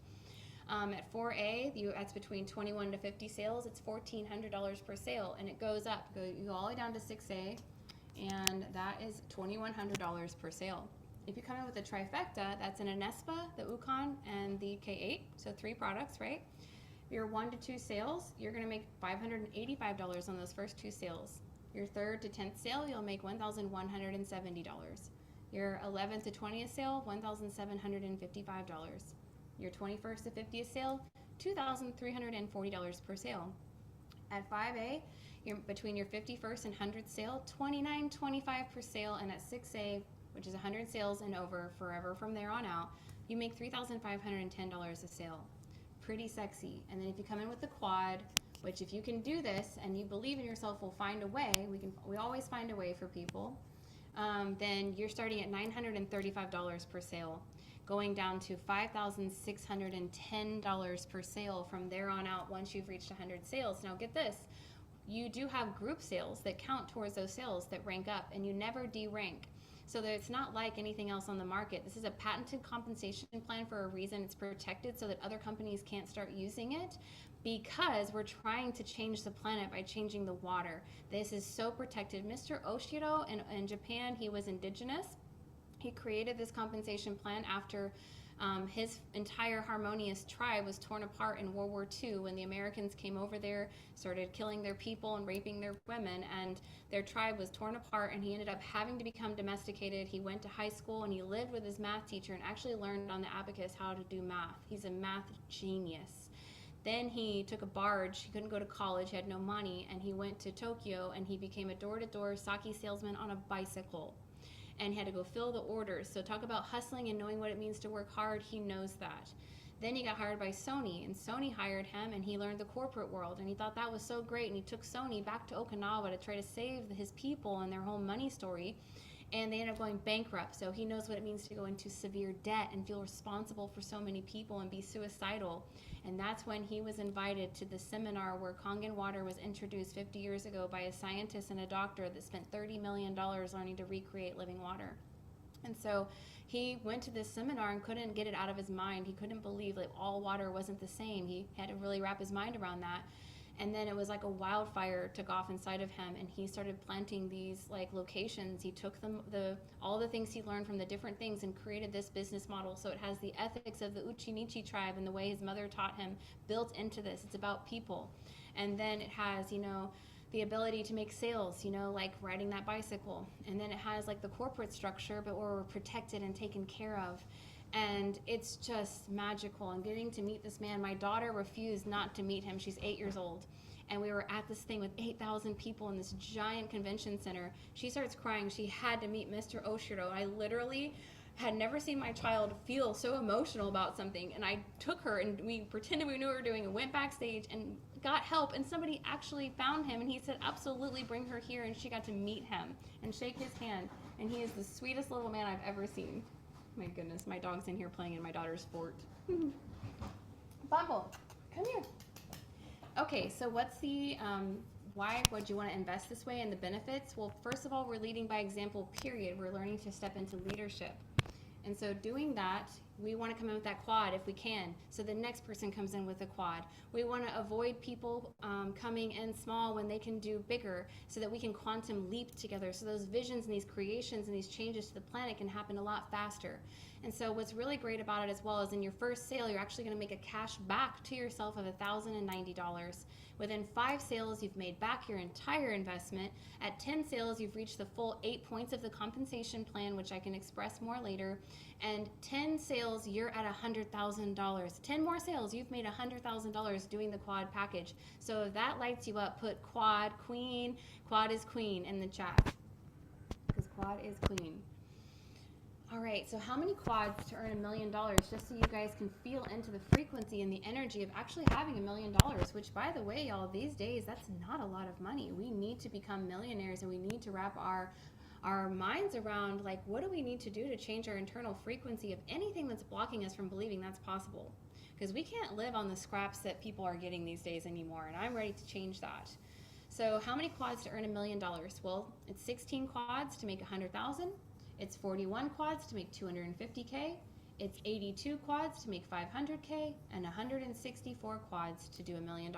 At 4A, that's between 21 to 50 sales, it's $1,400 per sale, and it goes up. You go all the way down to 6A, and that is $2,100 per sale. If you come in with a trifecta, that's an Anespa, the Ukon, and the K8, so 3 products, right? Your 1 to 2 sales, you're gonna make $585 on those first 2 sales. Your 3rd to 10th sale, you'll make $1,170. Your 11th to 20th sale, $1,755. Your 21st to 50th sale, $2,340 per sale. At 5A, between your 51st and 100th sale, $2,925 per sale, and at 6A, which is 100 sales and over forever from there on out, you make $3,510 a sale. Pretty sexy. And then if you come in with the quad, which if you can do this and you believe in yourself, we'll find a way. We always find a way for people. Then you're starting at $935 per sale, going down to $5,610 per sale from there on out once you've reached 100 sales. Now get this, you do have group sales that count towards those sales that rank up, and you never derank. So that it's not like anything else on the market. This is a patented compensation plan for a reason. It's protected so that other companies can't start using it, because we're trying to change the planet by changing the water. This is so protected. Mr. Oshiro in Japan, he was indigenous. He created this compensation plan after his entire harmonious tribe was torn apart in World War II when the Americans came over there, started killing their people and raping their women, and their tribe was torn apart, and he ended up having to become domesticated. He went to high school and he lived with his math teacher and actually learned on the abacus how to do math. He's a math genius. Then he took a barge. He couldn't go to college, he had no money, and he went to Tokyo and he became a door-to-door sake salesman on a bicycle and had to go fill the orders. So talk about hustling and knowing what it means to work hard. He knows that. Then he got hired by Sony, and Sony hired him, and he learned the corporate world, and he thought that was so great, and he took Sony back to Okinawa to try to save his people and their whole money story, and they ended up going bankrupt. So he knows what it means to go into severe debt and feel responsible for so many people and be suicidal. And that's when he was invited to the seminar where Kangen water was introduced 50 years ago by a scientist and a doctor that spent $30 million learning to recreate living water. And so he went to this seminar and couldn't get it out of his mind. He couldn't believe that all water wasn't the same. He had to really wrap his mind around that. And then it was like a wildfire took off inside of him, and he started planting these like locations. He took all the things he learned from the different things and created this business model. So it has the ethics of the Uchinichi tribe and the way his mother taught him built into this. It's about people. And then it has, the ability to make sales, like riding that bicycle. And then it has like the corporate structure, but where we're protected and taken care of. And it's just magical. And getting to meet this man, my daughter refused not to meet him. She's 8 years old. And we were at this thing with 8,000 people in this giant convention center. She starts crying. She had to meet Mr. Oshiro. I literally had never seen my child feel so emotional about something. And I took her and we pretended we knew what we were doing and went backstage and got help. And somebody actually found him. And he said, absolutely, bring her here. And she got to meet him and shake his hand. And he is the sweetest little man I've ever seen. My goodness, my dog's in here playing in my daughter's fort. Bumble, come here. Okay, so what's the, why would you want to invest this way and the benefits? Well, first of all, we're leading by example, period. We're learning to step into leadership. And so doing that, We want to come in with that quad if we can, so the next person comes in with a quad. We want to avoid people coming in small when they can do bigger, so that we can quantum leap together, so those visions and these creations and these changes to the planet can happen a lot faster. And so what's really great about it as well is in your first sale, you're actually going to make a cash back to yourself of $1,090. Within 5 sales, you've made back your entire investment. At 10 sales, you've reached the full 8 points of the compensation plan, which I can express more later. And 10 sales, you're at $100,000. 10 more sales, you've made $100,000 doing the quad package. So if that lights you up, put quad is queen in the chat, because quad is queen. All right, so how many quads to earn $1 million, just so you guys can feel into the frequency and the energy of actually having $1 million, which, by the way, y'all, these days, that's not a lot of money. We need to become millionaires, and we need to wrap our minds around, like, what do we need to do to change our internal frequency of anything that's blocking us from believing that's possible? Because we can't live on the scraps that people are getting these days anymore, and I'm ready to change that. So how many quads to earn $1 million? Well, it's 16 quads to make 100,000. It's 41 quads to make 250K. It's 82 quads to make 500K, and 164 quads to do $1 million.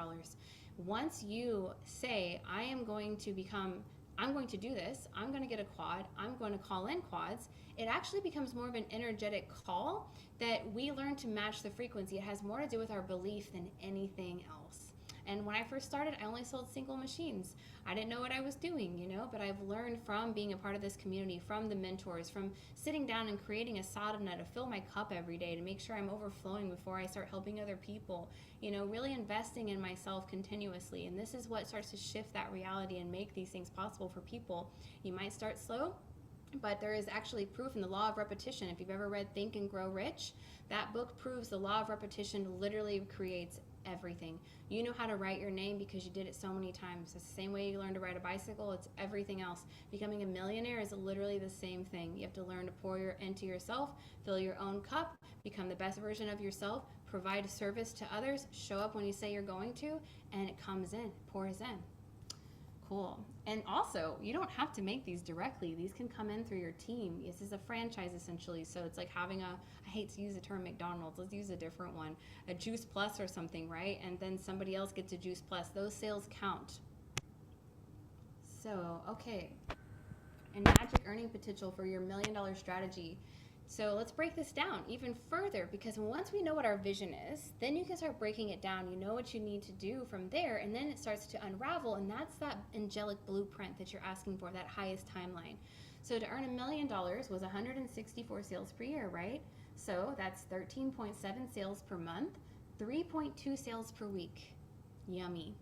Once you say, I'm going to do this, I'm going to get a quad, I'm going to call in quads, it actually becomes more of an energetic call that we learn to match the frequency. It has more to do with our belief than anything else. And when I first started, I only sold single machines. I didn't know what I was doing, but I've learned from being a part of this community, from the mentors, from sitting down and creating a sadhana to fill my cup every day, to make sure I'm overflowing before I start helping other people, really investing in myself continuously. And this is what starts to shift that reality and make these things possible for people. You might start slow, but there is actually proof in the law of repetition. If you've ever read Think and Grow Rich, that book proves the law of repetition literally creates everything. You know how to write your name because you did it so many times. It's the same way you learn to ride a bicycle. It's everything else. Becoming a millionaire is literally the same thing. You have to learn to pour into yourself, fill your own cup, become the best version of yourself, provide a service to others, show up when you say you're going to, and it comes in, pours in. Cool. And also, you don't have to make these directly. These can come in through your team. This is a franchise, essentially. So it's like having I hate to use the term McDonald's. Let's use a different one. A Juice Plus or something, right? And then somebody else gets a Juice Plus. Those sales count. So, okay. And magic earning potential for your $1 million strategy. So let's break this down even further, because once we know what our vision is, then you can start breaking it down. You know what you need to do from there, and then it starts to unravel, and that's that angelic blueprint that you're asking for, that highest timeline. So to earn $1 million was 164 sales per year, right? So that's 13.7 sales per month, 3.2 sales per week. Yummy.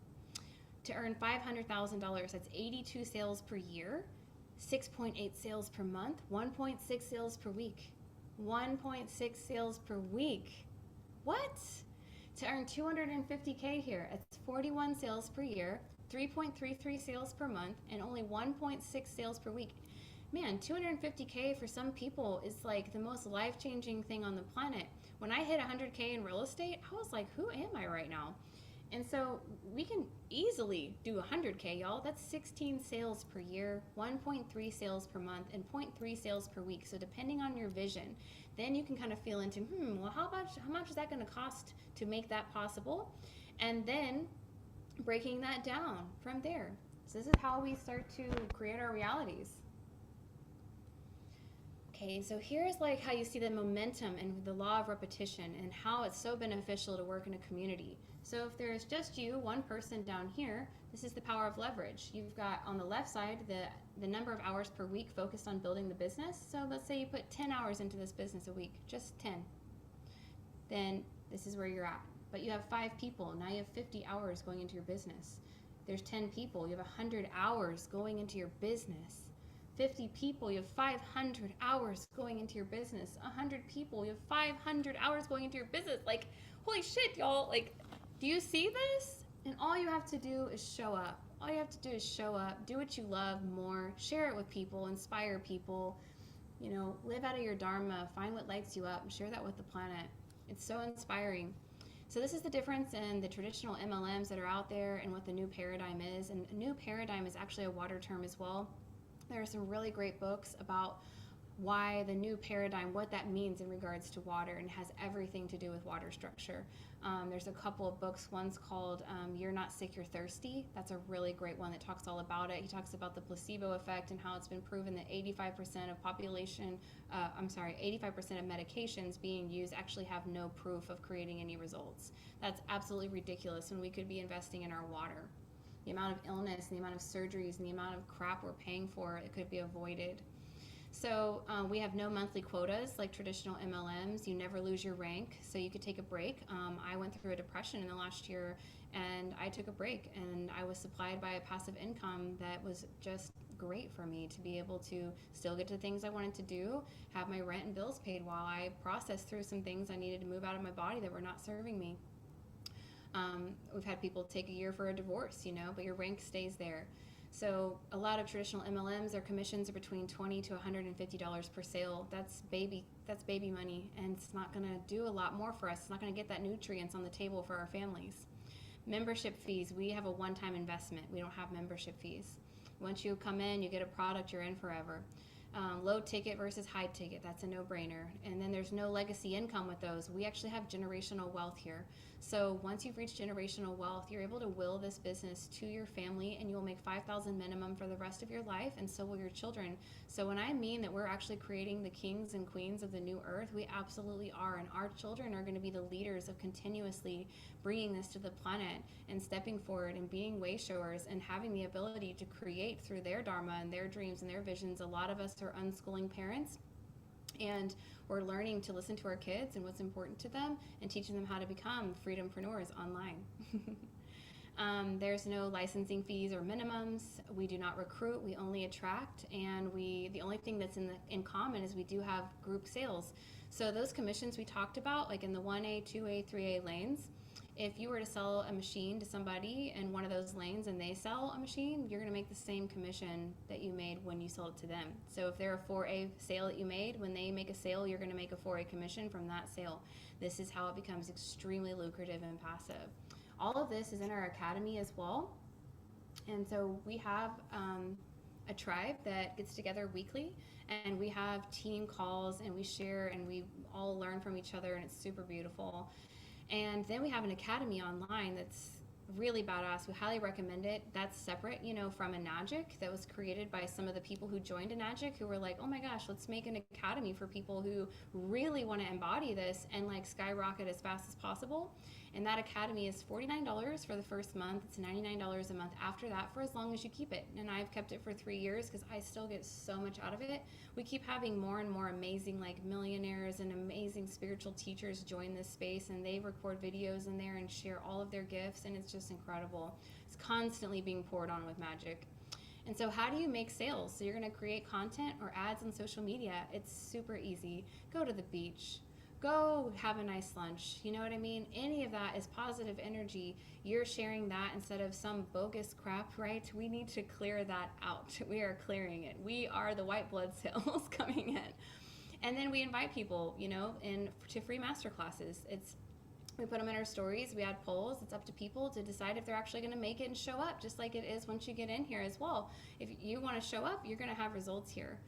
To earn $500,000, that's 82 sales per year, 6.8 sales per month, 1.6 sales per week. 1.6 sales per week. What? To earn 250K here, it's 41 sales per year, 3.33 sales per month, and only 1.6 sales per week. Man, 250K for some people is like the most life-changing thing on the planet. When I hit 100K in real estate, I was like, who am I right now? And so we can easily do 100K, y'all. That's 16 sales per year, 1.3 sales per month, and 0.3 sales per week. So depending on your vision, then you can kind of feel into, well, how much is that going to cost to make that possible? And then breaking that down from there. So this is how we start to create our realities. Okay, so here's like how you see the momentum and the law of repetition and how it's so beneficial to work in a community. So if there's just you, one person down here, this is the power of leverage. You've got on the left side the number of hours per week focused on building the business. So let's say you put 10 hours into this business a week, just 10. Then this is where you're at. But you have 5 people, now you have 50 hours going into your business. There's 10 people, you have 100 hours going into your business. 50 people, you have 500 hours going into your business. 100 people, you have 500 hours going into your business. Like, holy shit, y'all. Like, do you see this? And all you have to do is show up. All you have to do is show up, do what you love more, share it with people, inspire people, live out of your dharma, find what lights you up, and share that with the planet. It's so inspiring. So this is the difference in the traditional MLMs that are out there and what the new paradigm is. And a new paradigm is actually a water term as well. There are some really great books about why the new paradigm, what that means in regards to water, and has everything to do with water structure. There's a couple of books. One's called You're Not Sick, You're Thirsty. That's a really great one that talks all about it. He talks about the placebo effect and how it's been proven that 85% of 85% of medications being used actually have no proof of creating any results. That's absolutely ridiculous when we could be investing in our water. The amount of illness, and the amount of surgeries, and the amount of crap we're paying for, it could be avoided. So we have no monthly quotas like traditional MLMs. You never lose your rank, so you could take a break. I went through a depression in the last year, and I took a break, and I was supplied by a passive income that was just great for me to be able to still get to the things I wanted to do, have my rent and bills paid while I processed through some things I needed to move out of my body that were not serving me. We've had people take a year for a divorce, but your rank stays there. So a lot of traditional MLMs, their commissions are between $20 to $150 per sale. That's baby money, and it's not going to do a lot more for us. It's not going to get that nutrients on the table for our families. Membership fees, we have a one-time investment. We don't have membership fees. Once you come in, you get a product, you're in forever. Low ticket versus high ticket, that's a no-brainer. And then there's no legacy income with those. We actually have generational wealth here. So once you've reached generational wealth, you're able to will this business to your family, and you'll make $5,000 minimum for the rest of your life, and so will your children. So when I mean that we're actually creating the kings and queens of the new earth, we absolutely are, and our children are going to be the leaders of continuously bringing this to the planet and stepping forward and being way showers and having the ability to create through their dharma and their dreams and their visions. A lot of us are unschooling parents, and we're learning to listen to our kids and what's important to them, and teaching them how to become freedompreneurs online. There's no licensing fees or minimums. We do not recruit, we only attract, and the only thing that's in common is we do have group sales. So those commissions we talked about, like in the 1A, 2A, 3A lanes, if you were to sell a machine to somebody in one of those lanes and they sell a machine, you're going to make the same commission that you made when you sold it to them. So if they're a 4A sale that you made, when they make a sale, you're going to make a 4A commission from that sale. This is how it becomes extremely lucrative and passive. All of this is in our academy as well. And so we have a tribe that gets together weekly, and we have team calls, and we share, and we all learn from each other, and it's super beautiful. And then we have an academy online that's really badass. We highly recommend it. That's separate, from Enagic, that was created by some of the people who joined Enagic, who were like, oh my gosh, let's make an academy for people who really want to embody this and skyrocket as fast as possible. And that academy is $49 for the first month. It's $99 a month after that, for as long as you keep it. And I've kept it for 3 years because I still get so much out of it. We keep having more and more amazing millionaires and amazing spiritual teachers join this space, and they record videos in there and share all of their gifts, and it's just incredible. It's constantly being poured on with magic. And so how do you make sales? So you're going to create content or ads on social media. It's super easy. Go to the beach. Go have a nice lunch. You know what I mean? Any of that is positive energy. You're sharing that instead of some bogus crap, right? We need to clear that out. We are clearing it. We are the white blood cells coming in. And then we invite people, to free masterclasses. We put them in our stories. We add polls. It's up to people to decide if they're actually going to make it and show up, just like it is once you get in here as well. If you want to show up, you're going to have results here.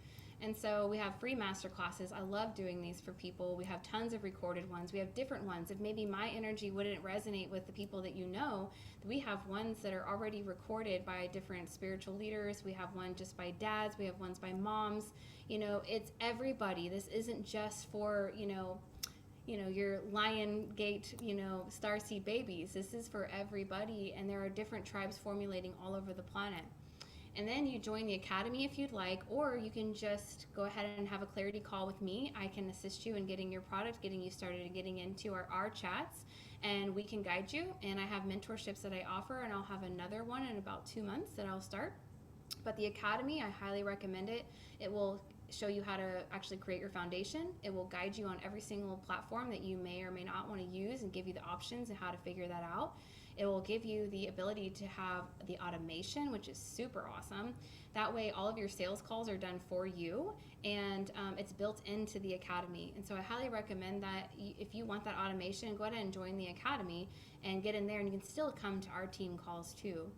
And so we have free masterclasses. I love doing these for people. We have tons of recorded ones. We have different ones. If maybe my energy wouldn't resonate with the people that we have ones that are already recorded by different spiritual leaders. We have one just by dads. We have ones by moms. It's everybody. This isn't just for, your Lion Gate, Starseed babies. This is for everybody, and there are different tribes formulating all over the planet. And then you join the academy if you'd like, or you can just go ahead and have a clarity call with me. I can assist you in getting your product, getting you started, and getting into our chats, and we can guide you. And I have mentorships that I offer, and I'll have another one in about 2 months that I'll start. But the academy, I highly recommend it. It will show you how to actually create your foundation. It will guide you on every single platform that you may or may not want to use, and give you the options and how to figure that out. It will give you the ability to have the automation, which is super awesome. That way all of your sales calls are done for you, and it's built into the academy. And so I highly recommend that if you want that automation, go ahead and join the academy and get in there, and you can still come to our team calls too.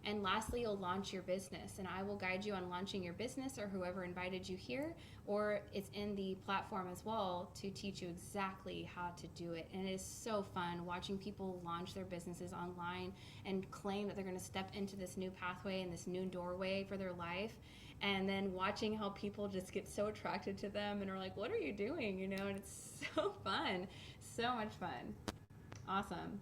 And lastly, you'll launch your business, and I will guide you on launching your business, or whoever invited you here, or it's in the platform as well to teach you exactly how to do it. And it is so fun watching people launch their businesses online and claim that they're going to step into this new pathway and this new doorway for their life, and then watching how people just get so attracted to them and are like, what are you doing, you know? And it's so fun, so much fun. Awesome.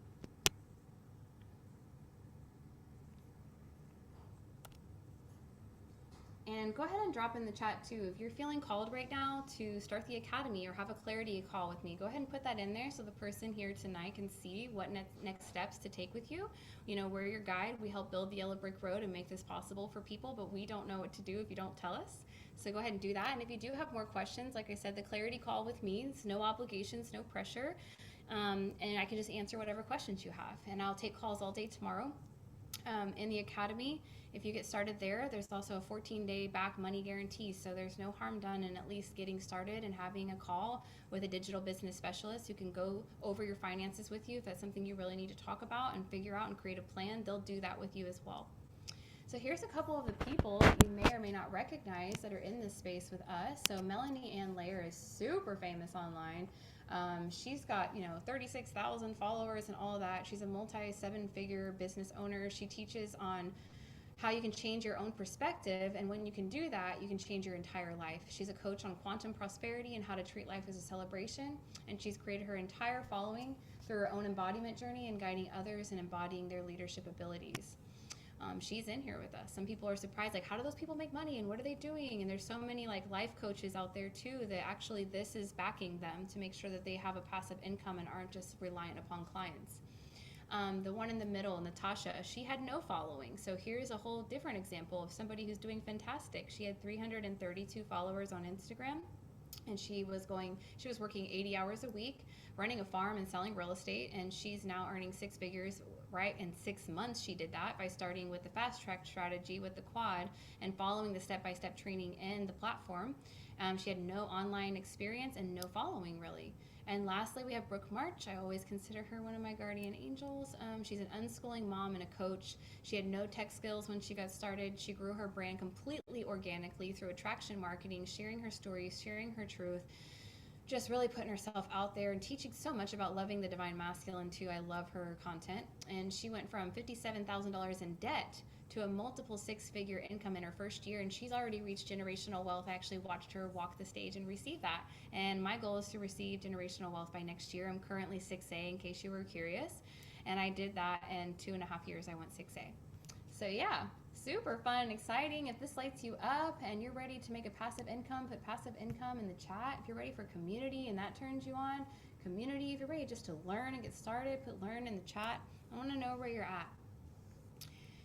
And go ahead and drop in the chat too. If you're feeling called right now to start the academy or have a clarity call with me, go ahead and put that in there so the person here tonight can see what next steps to take with you. You know, we're your guide. We help build the Yellow Brick Road and make this possible for people, but we don't know what to do if you don't tell us. So go ahead and do that. And if you do have more questions, like I said, the clarity call with me, it's no obligations, no pressure. And I can just answer whatever questions you have. And I'll take calls all day tomorrow. In the academy, if you get started there, there's also a 14-day back money guarantee, so there's no harm done in at least getting started and having a call with a digital business specialist who can go over your finances with you. If that's something you really need to talk about and figure out and create a plan, they'll do that with you as well. So here's a couple of the people that you may or may not recognize that are in this space with us. So Melanie Ann Layer is super famous online. She's got, 36,000 followers and all of that. She's a multi-seven-figure business owner. She teaches on how you can change your own perspective, and when you can do that, you can change your entire life. She's a coach on quantum prosperity and how to treat life as a celebration, and she's created her entire following through her own embodiment journey and guiding others and embodying their leadership abilities. She's in here with us. Some people are surprised, like, how do those people make money and what are they doing? And there's so many like life coaches out there too that actually this is backing them to make sure that they have a passive income and aren't just reliant upon clients. The one in the middle, Natasha, she had no following. So here's a whole different example of somebody who's doing fantastic. She had 332 followers on Instagram, and she was working 80 hours a week, running a farm and selling real estate, and she's now earning six figures right in 6 months. She did that by starting with the fast track strategy with the quad and following the step-by-step training in the platform. She had no online experience and no following really. And lastly, we have Brooke March. I always consider her one of my guardian angels. She's an unschooling mom and a coach. She had no tech skills when she got started. She grew her brand completely organically through attraction marketing, sharing her stories, sharing her truth, just really putting herself out there and teaching so much about loving the divine masculine too. I love her content. And she went from $57,000 in debt to a multiple six-figure income in her first year, and she's already reached generational wealth. I actually watched her walk the stage and receive that, and my goal is to receive generational wealth by next year. I'm currently 6A, in case you were curious, and I did that in 2.5 years. I went 6A. So yeah, super fun and exciting. If this lights you up and you're ready to make a passive income, put passive income in the chat. If you're ready for community and that turns you on, community. If you're ready just to learn and get started, put learn in the chat. I want to know where you're at.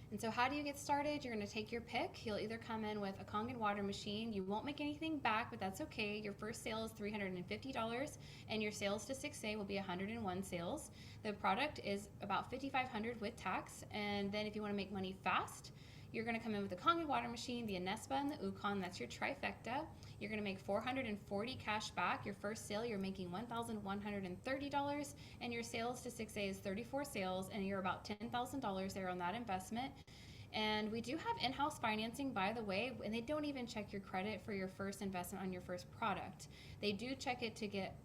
And so how do you get started? You're going to take your pick. You'll either come in with a Kangen water machine. You won't make anything back, but that's okay. Your first sale is $350, and your sales to 6A will be 101 sales. The product is about $5,500 with tax. And then if you want to make money fast, you're going to come in with the Kangen water machine, the Anespa, and the Ukon. That's your trifecta. You're going to make $440 cash back. Your first sale, you're making $1,130, and your sales to 6A is 34 sales, and you're about $10,000 there on that investment. And we do have in-house financing, by the way, and they don't even check your credit for your first investment on your first product. They do check it to get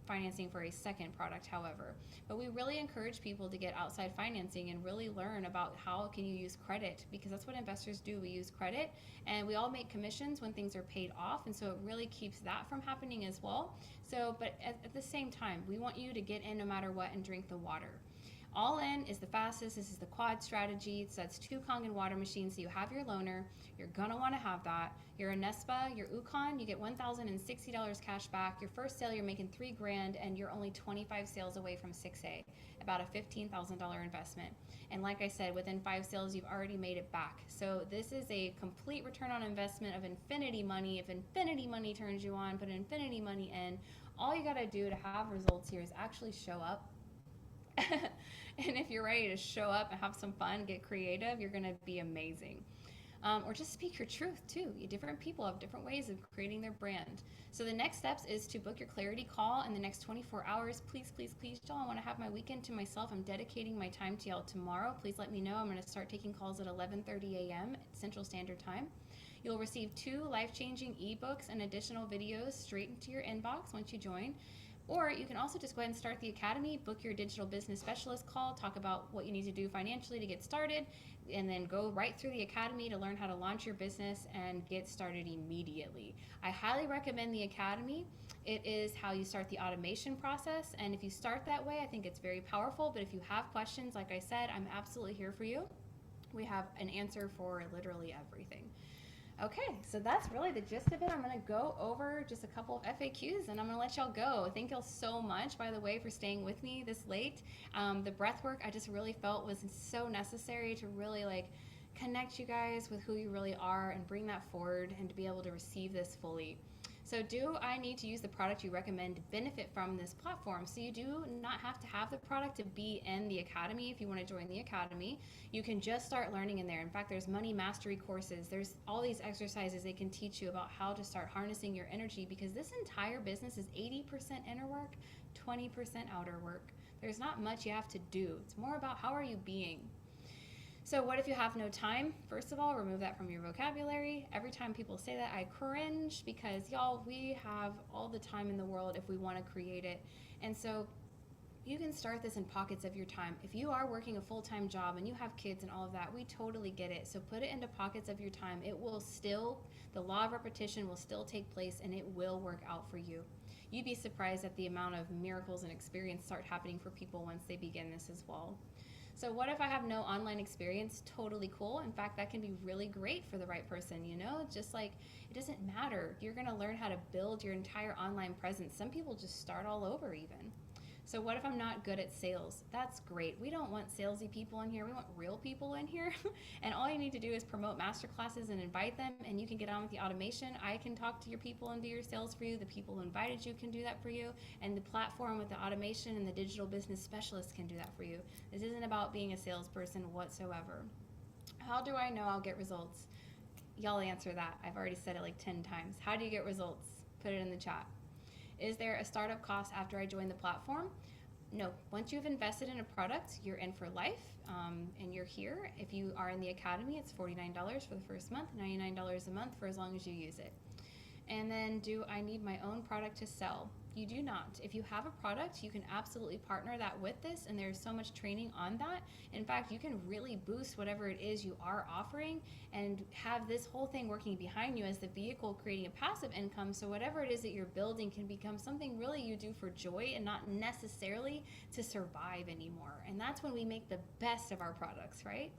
financing for a second product, however. But we really encourage people to get outside financing and really learn about how can you use credit, because that's what investors do. We use credit, and we all make commissions when things are paid off, and so it really keeps that from happening as well. So, but at the same time, we want you to get in no matter what and drink the water. All in is the fastest. This is the quad strategy. So that's 2 Kangen water machines. So you have your loaner. You're going to want to have that. Your Anespa, your Ukon, you get $1,060 cash back. Your first sale, you're making $3,000, and you're only 25 sales away from 6A, about a $15,000 investment. And like I said, within 5 sales, you've already made it back. So this is a complete return on investment of infinity money. If infinity money turns you on, put infinity money in. All you got to do to have results here is actually show up. And if you're ready to show up and have some fun, get creative, you're going to be amazing. or just speak your truth too. Different people have different ways of creating their brand. So the next steps is to book your clarity call in the next 24 hours. Please, please, please, y'all. I want to have my weekend to myself. I'm dedicating my time to y'all tomorrow. Please let me know. I'm going to start taking calls at 11:30 a.m. Central Standard Time. You'll receive 2 life-changing ebooks and additional videos straight into your inbox once you join. Or you can also just go ahead and start the academy, book your digital business specialist call, talk about what you need to do financially to get started, and then go right through the academy to learn how to launch your business and get started immediately. I highly recommend the academy. It is how you start the automation process, and if you start that way, I think it's very powerful. But if you have questions, like I said, I'm absolutely here for you. We have an answer for literally everything. Okay, so that's really the gist of it. I'm going to go over just a couple of FAQs and I'm going to let y'all go. Thank y'all so much, by the way, for staying with me this late. The breath work I just really felt was so necessary to really connect you guys with who you really are and bring that forward and to be able to receive this fully. So do I need to use the product you recommend to benefit from this platform? So you do not have to have the product to be in the academy. If you want to join the academy, you can just start learning in there. In fact, there's money mastery courses. There's all these exercises they can teach you about how to start harnessing your energy, because this entire business is 80% inner work, 20% outer work. There's not much you have to do. It's more about how are you being. So what if you have no time? First of all, remove that from your vocabulary. Every time people say that, I cringe, because y'all, we have all the time in the world if we want to create it. And so you can start this in pockets of your time. If you are working a full-time job and you have kids and all of that, we totally get it. So put it into pockets of your time. It will still, the law of repetition will still take place and it will work out for you. You'd be surprised at the amount of miracles and experience start happening for people once they begin this as well. So what if I have no online experience? Totally cool. In fact, that can be really great for the right person, just like it doesn't matter. You're going to learn how to build your entire online presence. Some people just start all over even. So what if I'm not good at sales? That's great. We don't want salesy people in here. We want real people in here. And all you need to do is promote masterclasses and invite them, and you can get on with the automation. I can talk to your people and do your sales for you. The people who invited you can do that for you. And the platform with the automation and the digital business specialist can do that for you. This isn't about being a salesperson whatsoever. How do I know I'll get results? Y'all answer that. I've already said it like 10 times. How do you get results? Put it in the chat. Is there a startup cost after I join the platform? No. Once you've invested in a product, you're in for life, and you're here. If you are in the academy, it's $49 for the first month, $99 a month for as long as you use it. And then, do I need my own product to sell? You do not. If you have a product, you can absolutely partner that with this, and there's so much training on that. In fact, you can really boost whatever it is you are offering and have this whole thing working behind you as the vehicle, creating a passive income, so whatever it is that you're building can become something really you do for joy and not necessarily to survive anymore. And that's when we make the best of our products, right?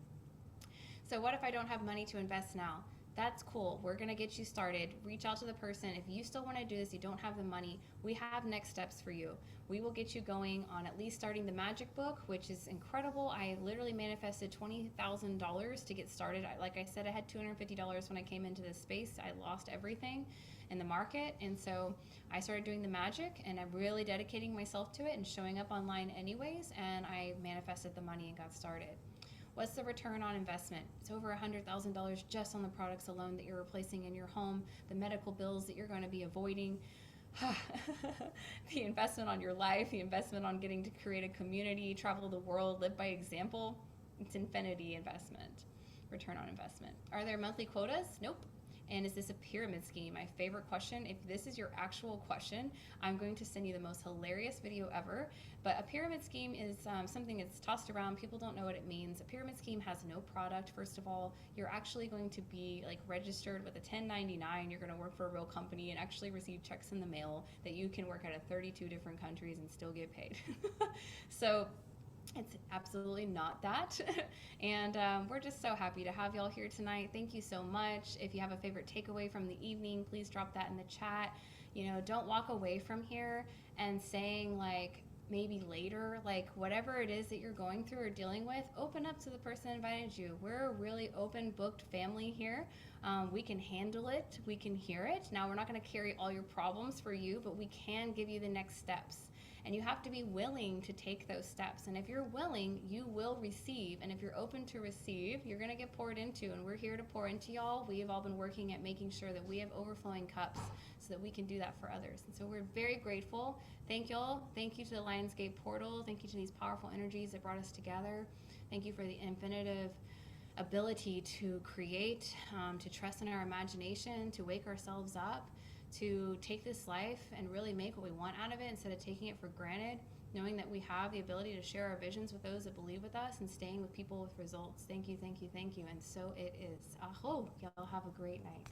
So what if I don't have money to invest now? That's cool. We're going to get you started. Reach out to the person. If you still want to do this, you don't have the money, we have next steps for you. We will get you going on at least starting the magic book, which is incredible. I literally manifested $20,000 to get started. Like I said, I had $250 when I came into this space. I lost everything in the market. And so I started doing the magic, and I'm really dedicating myself to it and showing up online anyways. And I manifested the money and got started. What's the return on investment? It's over $100,000 just on the products alone that you're replacing in your home, the medical bills that you're going to be avoiding, the investment on your life, the investment on getting to create a community, travel the world, live by example. It's infinity investment, return on investment. Are there monthly quotas? Nope. And is this a pyramid scheme? My favorite question. If this is your actual question, I'm going to send you the most hilarious video ever. But a pyramid scheme is something that's tossed around. People don't know what it means. A pyramid scheme has no product, first of all. You're actually going to be registered with a 1099. You're going to work for a real company and actually receive checks in the mail that you can work out of 32 different countries and still get paid. So it's absolutely not that. And we're just so happy to have y'all here tonight. Thank you so much. If you have a favorite takeaway from the evening, please drop that in the chat. Don't walk away from here and saying maybe later, whatever it is that you're going through or dealing with, open up to the person that invited you. We're a really open, booked family here. We can handle it. We can hear it. Now, we're not going to carry all your problems for you, but we can give you the next steps. And you have to be willing to take those steps. And if you're willing, you will receive. And if you're open to receive, you're going to get poured into. And we're here to pour into y'all. We have all been working at making sure that we have overflowing cups so that we can do that for others. And so we're very grateful. Thank y'all. Thank you to the Lionsgate portal. Thank you to these powerful energies that brought us together. Thank you for the infinitive ability to create, to trust in our imagination, to wake ourselves up, to take this life and really make what we want out of it instead of taking it for granted, knowing that we have the ability to share our visions with those that believe with us and staying with people with results. Thank you, thank you, thank you. And so it is. Aho, y'all have a great night.